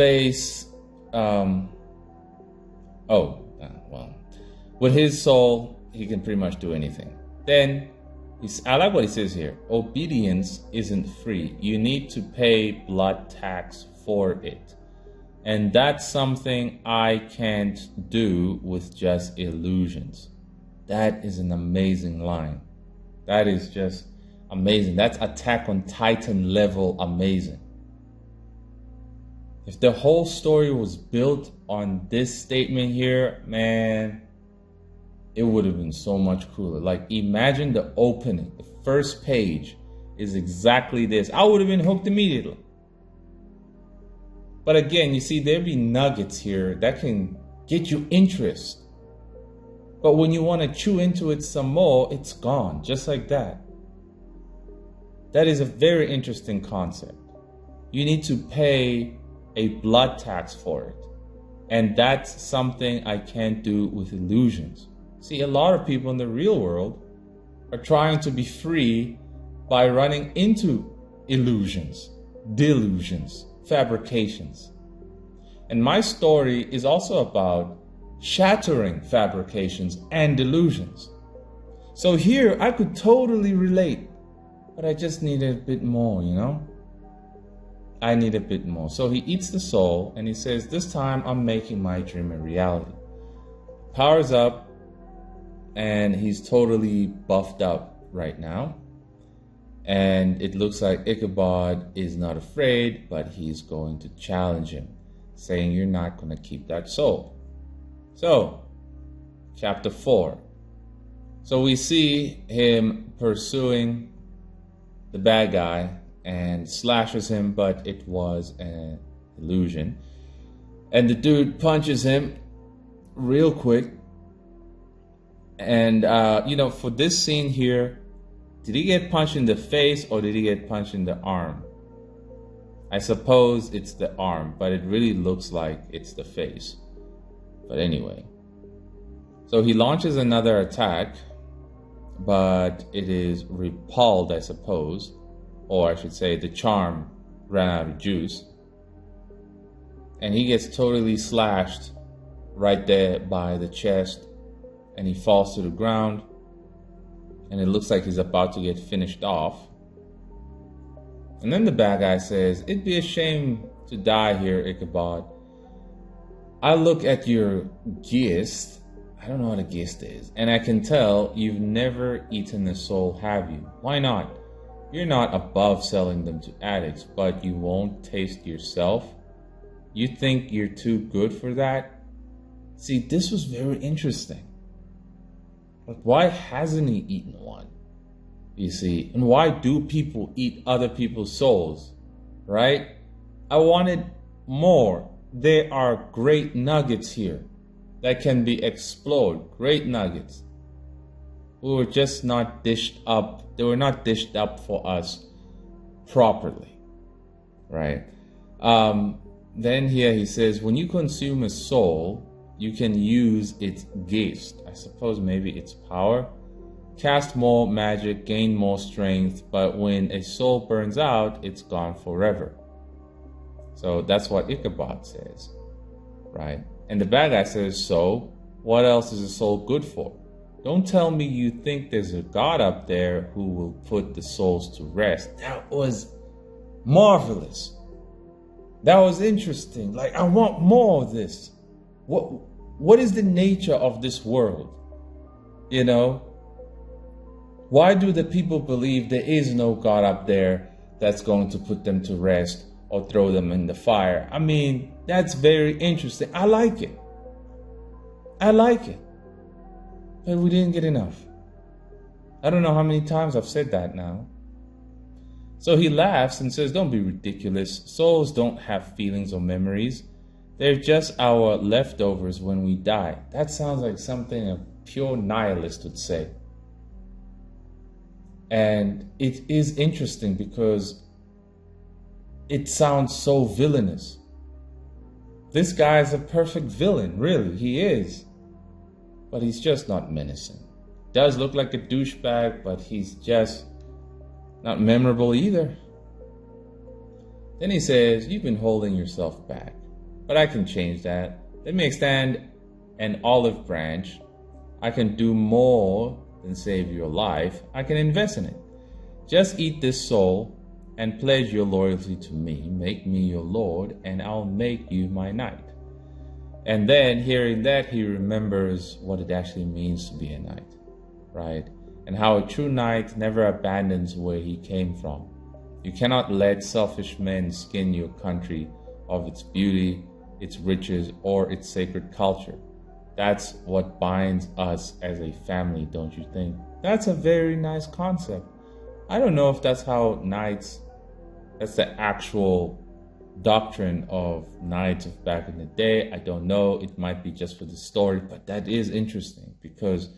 his soul, he can pretty much do anything. Then I like what he says here. Obedience isn't free. You need to pay blood tax for it. And that's something I can't do with just illusions. That is an amazing line. That is just amazing. That's Attack on Titan level amazing. If the whole story was built on this statement here, man, it would have been so much cooler. Like, imagine the opening, the first page is exactly this. I would have been hooked immediately. But again, you see, there'd be nuggets here that can get you interest. But when you want to chew into it some more, it's gone, just like that. That is a very interesting concept. You need to pay a blood tax for it. And that's something I can't do with illusions. See, a lot of people in the real world are trying to be free by running into illusions, delusions, fabrications. And my story is also about shattering fabrications and delusions. So here I could totally relate, but I just needed a bit more, you know? I need a bit more. So he eats the soul and he says, this time I'm making my dream a reality. Powers up and he's totally buffed up right now. And it looks like Ichabod is not afraid, but he's going to challenge him, saying, you're not going to keep that soul. So, chapter 4. So we see him pursuing the bad guy and slashes him, but it was an illusion. And the dude punches him real quick. And, for this scene here, did he get punched in the face or did he get punched in the arm? I suppose it's the arm, but it really looks like it's the face. But anyway. So he launches another attack, but it is repelled, I suppose. Or I should say the charm ran out of juice. And he gets totally slashed right there by the chest. And he falls to the ground. And it looks like he's about to get finished off. And then the bad guy says, it'd be a shame to die here, Ichabod. I look at your gist. I don't know what a gist is. And I can tell you've never eaten a soul, have you? Why not? You're not above selling them to addicts, but you won't taste yourself. You think you're too good for that? See, this was very interesting. Like, why hasn't he eaten one? You see, and why do people eat other people's souls? Right? I wanted more. There are great nuggets here that can be explored. Great nuggets. We were just not dished up. They were not dished up for us properly. Right? Then here he says, when you consume a soul, you can use its gist. I suppose maybe its power. Cast more magic, gain more strength, but when a soul burns out, it's gone forever. So that's what Ichabod says, right? And the bad guy says, so what else is a soul good for? Don't tell me you think there's a God up there who will put the souls to rest. That was marvelous. That was interesting. Like, I want more of this. What is the nature of this world? You know? Why do the people believe there is no God up there that's going to put them to rest or throw them in the fire? I mean, that's very interesting. I like it. I like it. But we didn't get enough. I don't know how many times I've said that now. So he laughs and says, don't be ridiculous. Souls don't have feelings or memories. They're just our leftovers when we die. That sounds like something a pure nihilist would say. And it is interesting because it sounds so villainous. This guy is a perfect villain, really, he is. But he's just not menacing. Does look like a douchebag, but he's just not memorable either. Then he says, you've been holding yourself back, but I can change that. Let me extend an olive branch. I can do more than save your life, I can invest in it. Just eat this soul and pledge your loyalty to me. Make me your lord, and I'll make you my knight. And then, hearing that, he remembers what it actually means to be a knight, right? And how a true knight never abandons where he came from. You cannot let selfish men skin your country of its beauty, its riches, or its sacred culture. That's what binds us as a family, don't you think? That's a very nice concept. I don't know if that's how knights, that's the actual doctrine of knights of back in the day. I don't know. It might be just for the story, but that is interesting, because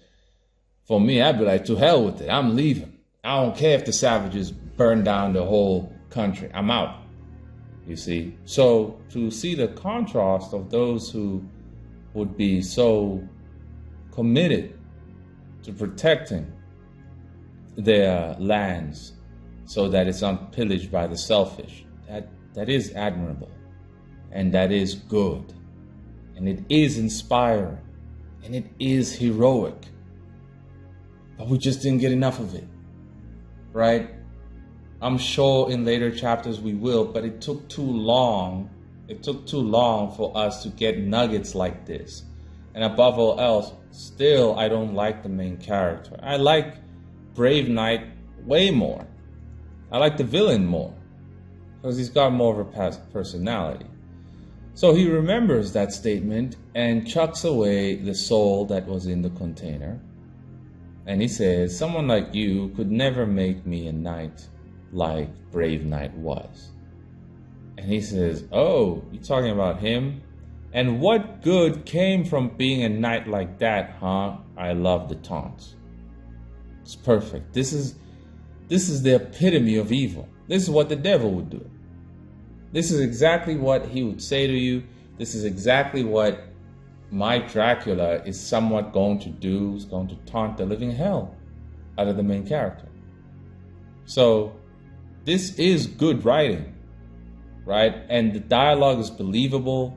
for me, I'd be like, to hell with it. I'm leaving. I don't care if the savages burn down the whole country. I'm out. You see? So to see the contrast of those who would be so committed to protecting their lands so that it's not pillaged by the selfish, that is admirable, and that is good, and it is inspiring, and it is heroic. But we just didn't get enough of it, right? I'm sure in later chapters we will, but it took too long. It took too long for us to get nuggets like this. And above all else, still I don't like the main character. I like Brave Knight way more. I like the villain more, because he's got more of a personality. So he remembers that statement and chucks away the soul that was in the container. And he says, someone like you could never make me a knight like Brave Knight was. And he says, oh, you're talking about him? And what good came from being a knight like that, huh? I love the taunts. It's perfect. This is the epitome of evil. This is what the devil would do. This is exactly what he would say to you. This is exactly what my Dracula is somewhat going to do. He's going to taunt the living hell out of the main character. So this is good writing, right? And the dialogue is believable.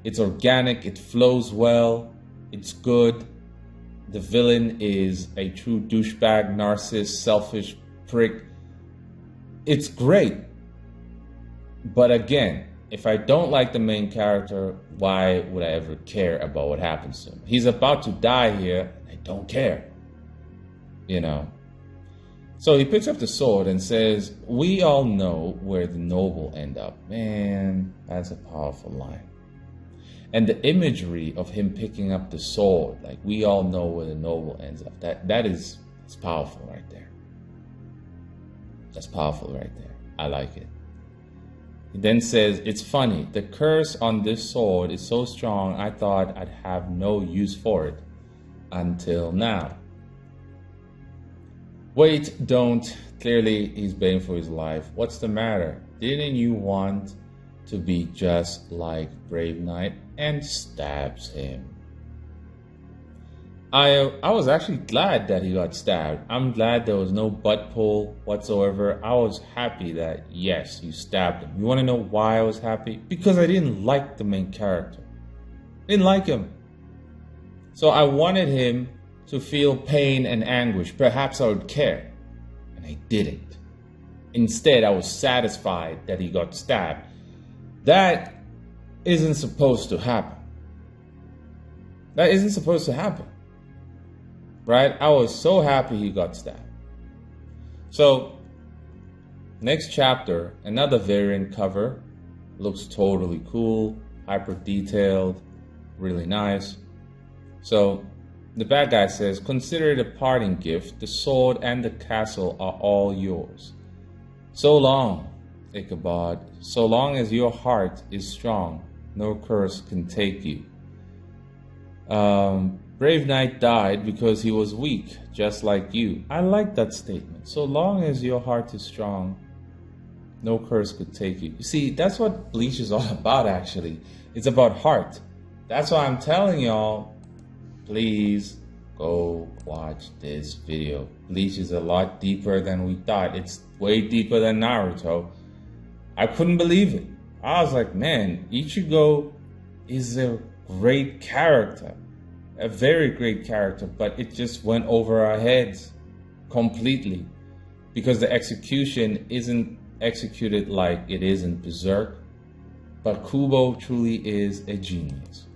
It's organic. It flows well. It's good. The villain is a true douchebag, narcissist, selfish prick. It's great. But again, if I don't like the main character, why would I ever care about what happens to him? He's about to die here, and I don't care. You know? So he picks up the sword and says, we all know where the noble end up. Man, that's a powerful line. And the imagery of him picking up the sword, like we all know where the noble ends up, that's powerful right there. That's powerful right there. I like it. He then says, it's funny, the curse on this sword is so strong I thought I'd have no use for it until now. Wait, don't. Clearly he's begging for his life. What's the matter? Didn't you want to be just like Brave Knight? And stabs him. I was actually glad that he got stabbed. I'm glad there was no butt pull whatsoever. I was happy that, yes, you stabbed him. You want to know why I was happy? Because I didn't like the main character. Didn't like him. So I wanted him to feel pain and anguish. Perhaps I would care. And I didn't. Instead, I was satisfied that he got stabbed. That isn't supposed to happen. That isn't supposed to happen. Right? I was so happy he got stabbed. So, next chapter, another variant cover. Looks totally cool, hyper detailed, really nice. So, the bad guy says, consider it a parting gift. The sword and the castle are all yours. So long, Ichabod. So long as your heart is strong, no curse can take you. Brave Knight died because he was weak, just like you. I like that statement. So long as your heart is strong, no curse could take you. You see, that's what Bleach is all about, actually. It's about heart. That's why I'm telling y'all, please go watch this video. Bleach is a lot deeper than we thought. It's way deeper than Naruto. I couldn't believe it. I was like, man, Ichigo is a great character. A very great character, but it just went over our heads completely because the execution isn't executed like it is in Berserk. But Kubo truly is a genius,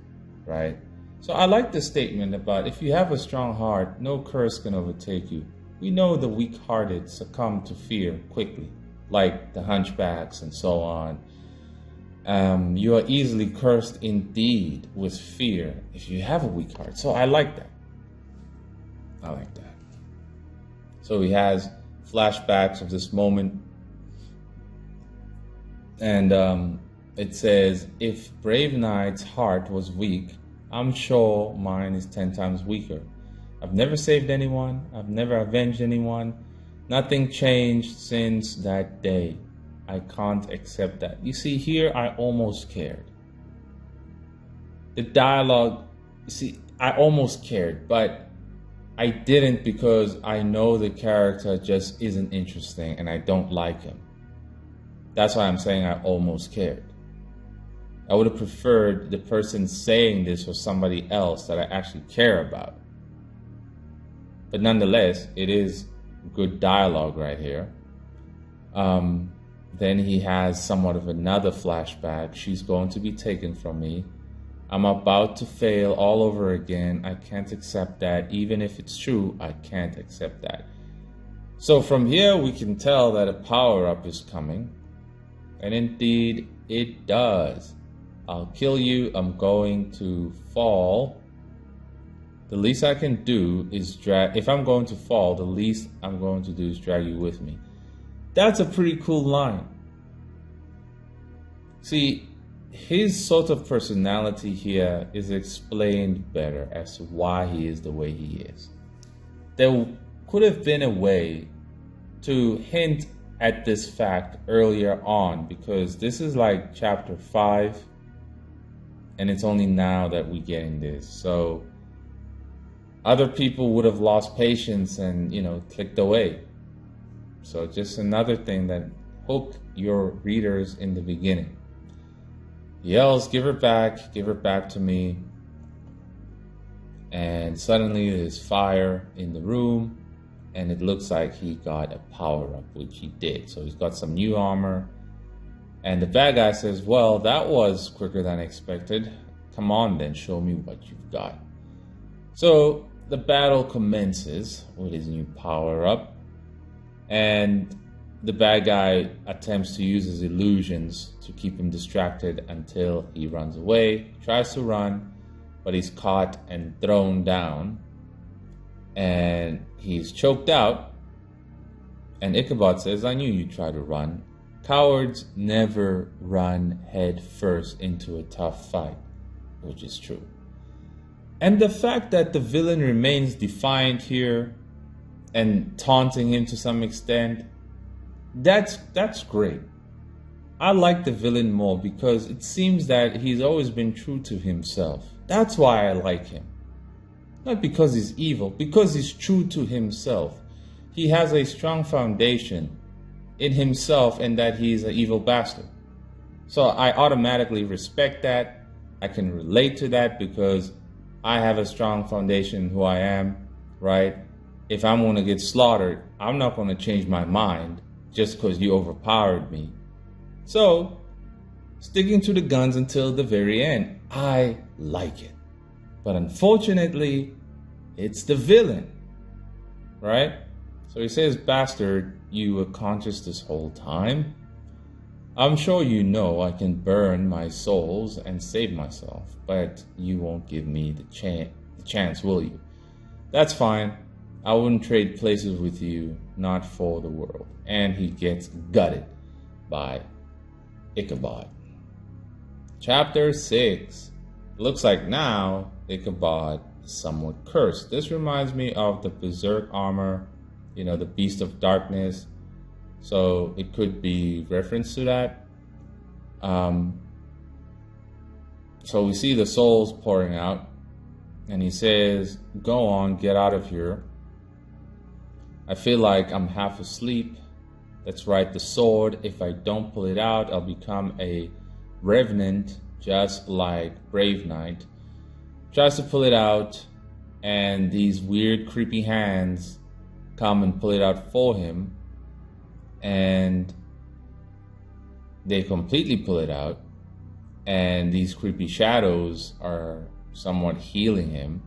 right? So I like the statement about if you have a strong heart, no curse can overtake you. We know the weak-hearted succumb to fear quickly, like the hunchbacks and so on. You are easily cursed indeed with fear if you have a weak heart. So I like that. I like that. So he has flashbacks of this moment. And it says, if Brave Knight's heart was weak, I'm sure mine is 10 times weaker. I've never saved anyone. I've never avenged anyone. Nothing changed since that day. I can't accept that. You see, here I almost cared. The dialogue, you see, I almost cared, but I didn't because I know the character just isn't interesting and I don't like him. That's why I'm saying I almost cared. I would have preferred the person saying this was somebody else that I actually care about. But nonetheless, it is good dialogue right here. Then he has somewhat of another flashback. She's going to be taken from me. I'm about to fail all over again. I can't accept that. Even if it's true, I can't accept that. So from here, we can tell that a power-up is coming. And indeed, it does. I'll kill you. I'm going to fall. The least I can do is drag. If I'm going to fall, the least I'm going to do is drag you with me. That's a pretty cool line. See, his sort of personality here is explained better as to why he is the way he is. There could have been a way to hint at this fact earlier on, because this is like chapter 5 and it's only now that we're getting this. So other people would have lost patience and, clicked away. So just another thing that hooked your readers in the beginning. He yells, give her back to me. And suddenly there's fire in the room and it looks like he got a power-up, which he did. So he's got some new armor. And the bad guy says, well, that was quicker than expected. Come on then, show me what you've got. So the battle commences with his new power-up. And the bad guy attempts to use his illusions to keep him distracted until he runs away. Tries to run, but he's caught and thrown down. And he's choked out. And Ichabod says, I knew you'd try to run. Cowards never run head first into a tough fight, which is true. And the fact that the villain remains defiant here and taunting him to some extent, that's great. I like the villain more because it seems that he's always been true to himself. That's why I like him. Not because he's evil, because he's true to himself. He has a strong foundation in himself and that he's an evil bastard. So I automatically respect that. I can relate to that because I have a strong foundation in who I am, right? If I'm going to get slaughtered, I'm not going to change my mind just because you overpowered me. So, sticking to the guns until the very end, I like it. But unfortunately, it's the villain, right? So he says, bastard, you were conscious this whole time. I'm sure you know I can burn my souls and save myself, but you won't give me the chance, will you? That's fine. I wouldn't trade places with you, not for the world. And he gets gutted by Ichabod. Chapter 6. Looks like now Ichabod is somewhat cursed. This reminds me of the Berserk armor, the Beast of Darkness. So it could be reference to that. So we see the souls pouring out. And he says, go on, get out of here. I feel like I'm half asleep. That's right, the sword. If I don't pull it out, I'll become a revenant, just like Brave Knight. Tries to pull it out, and these weird, creepy hands come and pull it out for him, and they completely pull it out, and these creepy shadows are somewhat healing him,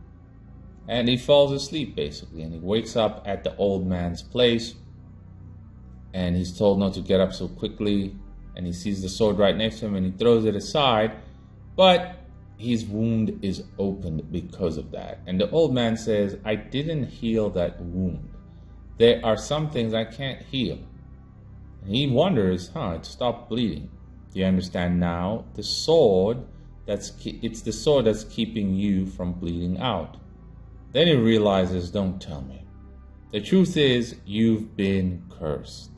and he falls asleep basically, and he wakes up at the old man's place, and he's told not to get up so quickly, and he sees the sword right next to him, and he throws it aside, but his wound is opened because of that. And the old man says, I didn't heal that wound. There are some things I can't heal. And he wonders, it stopped bleeding. Do you understand now? The sword, it's the sword that's keeping you from bleeding out. Then he realizes, don't tell me. The truth is, you've been cursed.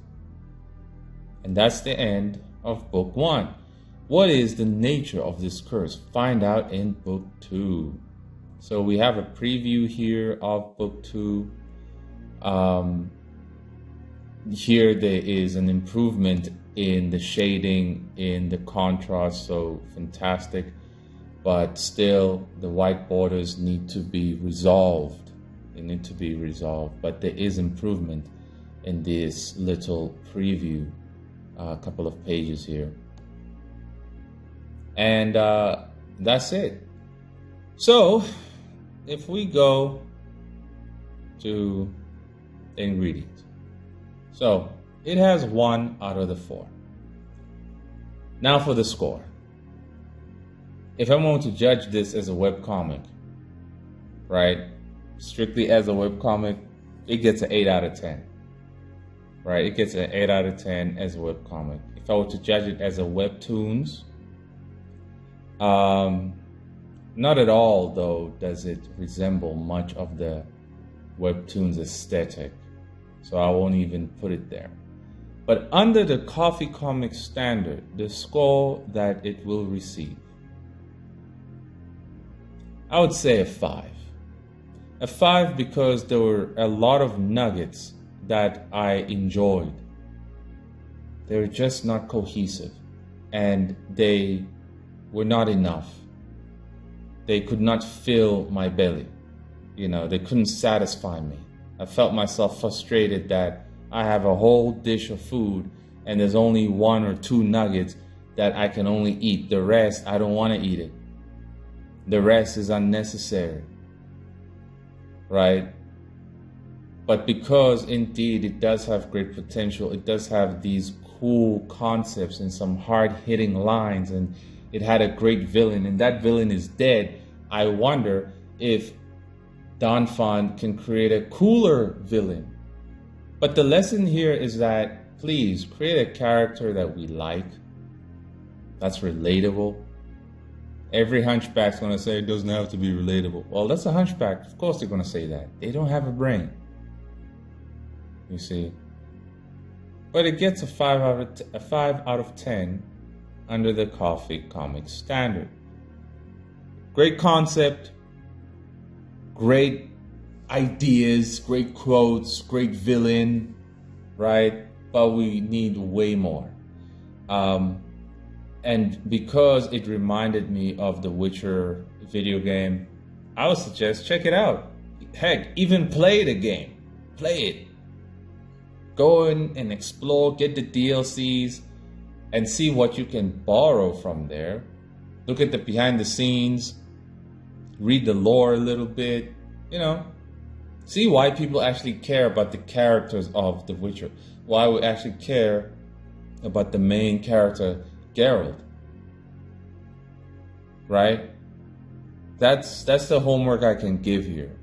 And that's the end of book 1. What is the nature of this curse? Find out in book 2. So we have a preview here of book 2. Here there is an improvement in the shading, in the contrast, so fantastic. But still, the white borders need to be resolved. They need to be resolved. But there is improvement in this little preview, a couple of pages here. And that's it. So, if we go to the ingredients. So, it has 1 out of the 4. Now for the score. If I'm going to judge this as a webcomic, right? Strictly as a webcomic, it gets an 8 out of 10. Right? It gets an 8 out of 10 as a webcomic. If I were to judge it as a webtoons, not at all, though, does it resemble much of the webtoons aesthetic. So I won't even put it there. But under the Koffee comic standard, the score that it will receive, I would say a 5. A 5 because there were a lot of nuggets that I enjoyed. They were just not cohesive, and they were not enough. They could not fill my belly. They couldn't satisfy me. I felt myself frustrated that I have a whole dish of food and there's only 1 or 2 nuggets that I can only eat. The rest, I don't want to eat it. The rest is unnecessary. Right? But because indeed it does have great potential, it does have these cool concepts and some hard-hitting lines, and it had a great villain, and that villain is dead, I wonder if DANNPHAN can create a cooler villain. But the lesson here is that, please, create a character that we like, that's relatable. Every hunchback's going to say it doesn't have to be relatable. Well, that's a hunchback. Of course they're going to say that. They don't have a brain. You see. But it gets a 5 out of 10 under the Koffee comic standard. Great concept, great ideas, great quotes, great villain, right? But we need way more. And because it reminded me of the Witcher video game, I would suggest check it out. Heck, even play the game. Play it. Go in and explore, get the DLCs, and see what you can borrow from there. Look at the behind the scenes, read the lore a little bit, see why people actually care about the characters of The Witcher. Why we actually care about the main character, Geralt. Right? That's the homework I can give here.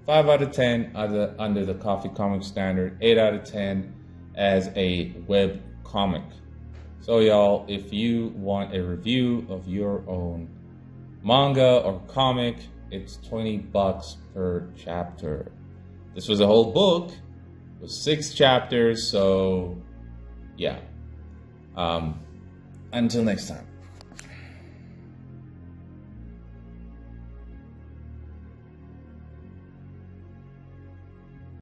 5 out of 10 under the Koffee comic standard, 8 out of 10 as a web comic. So y'all, if you want a review of your own manga or comic, it's $20 per chapter. This was a whole book with 6 chapters, so yeah. Until next time.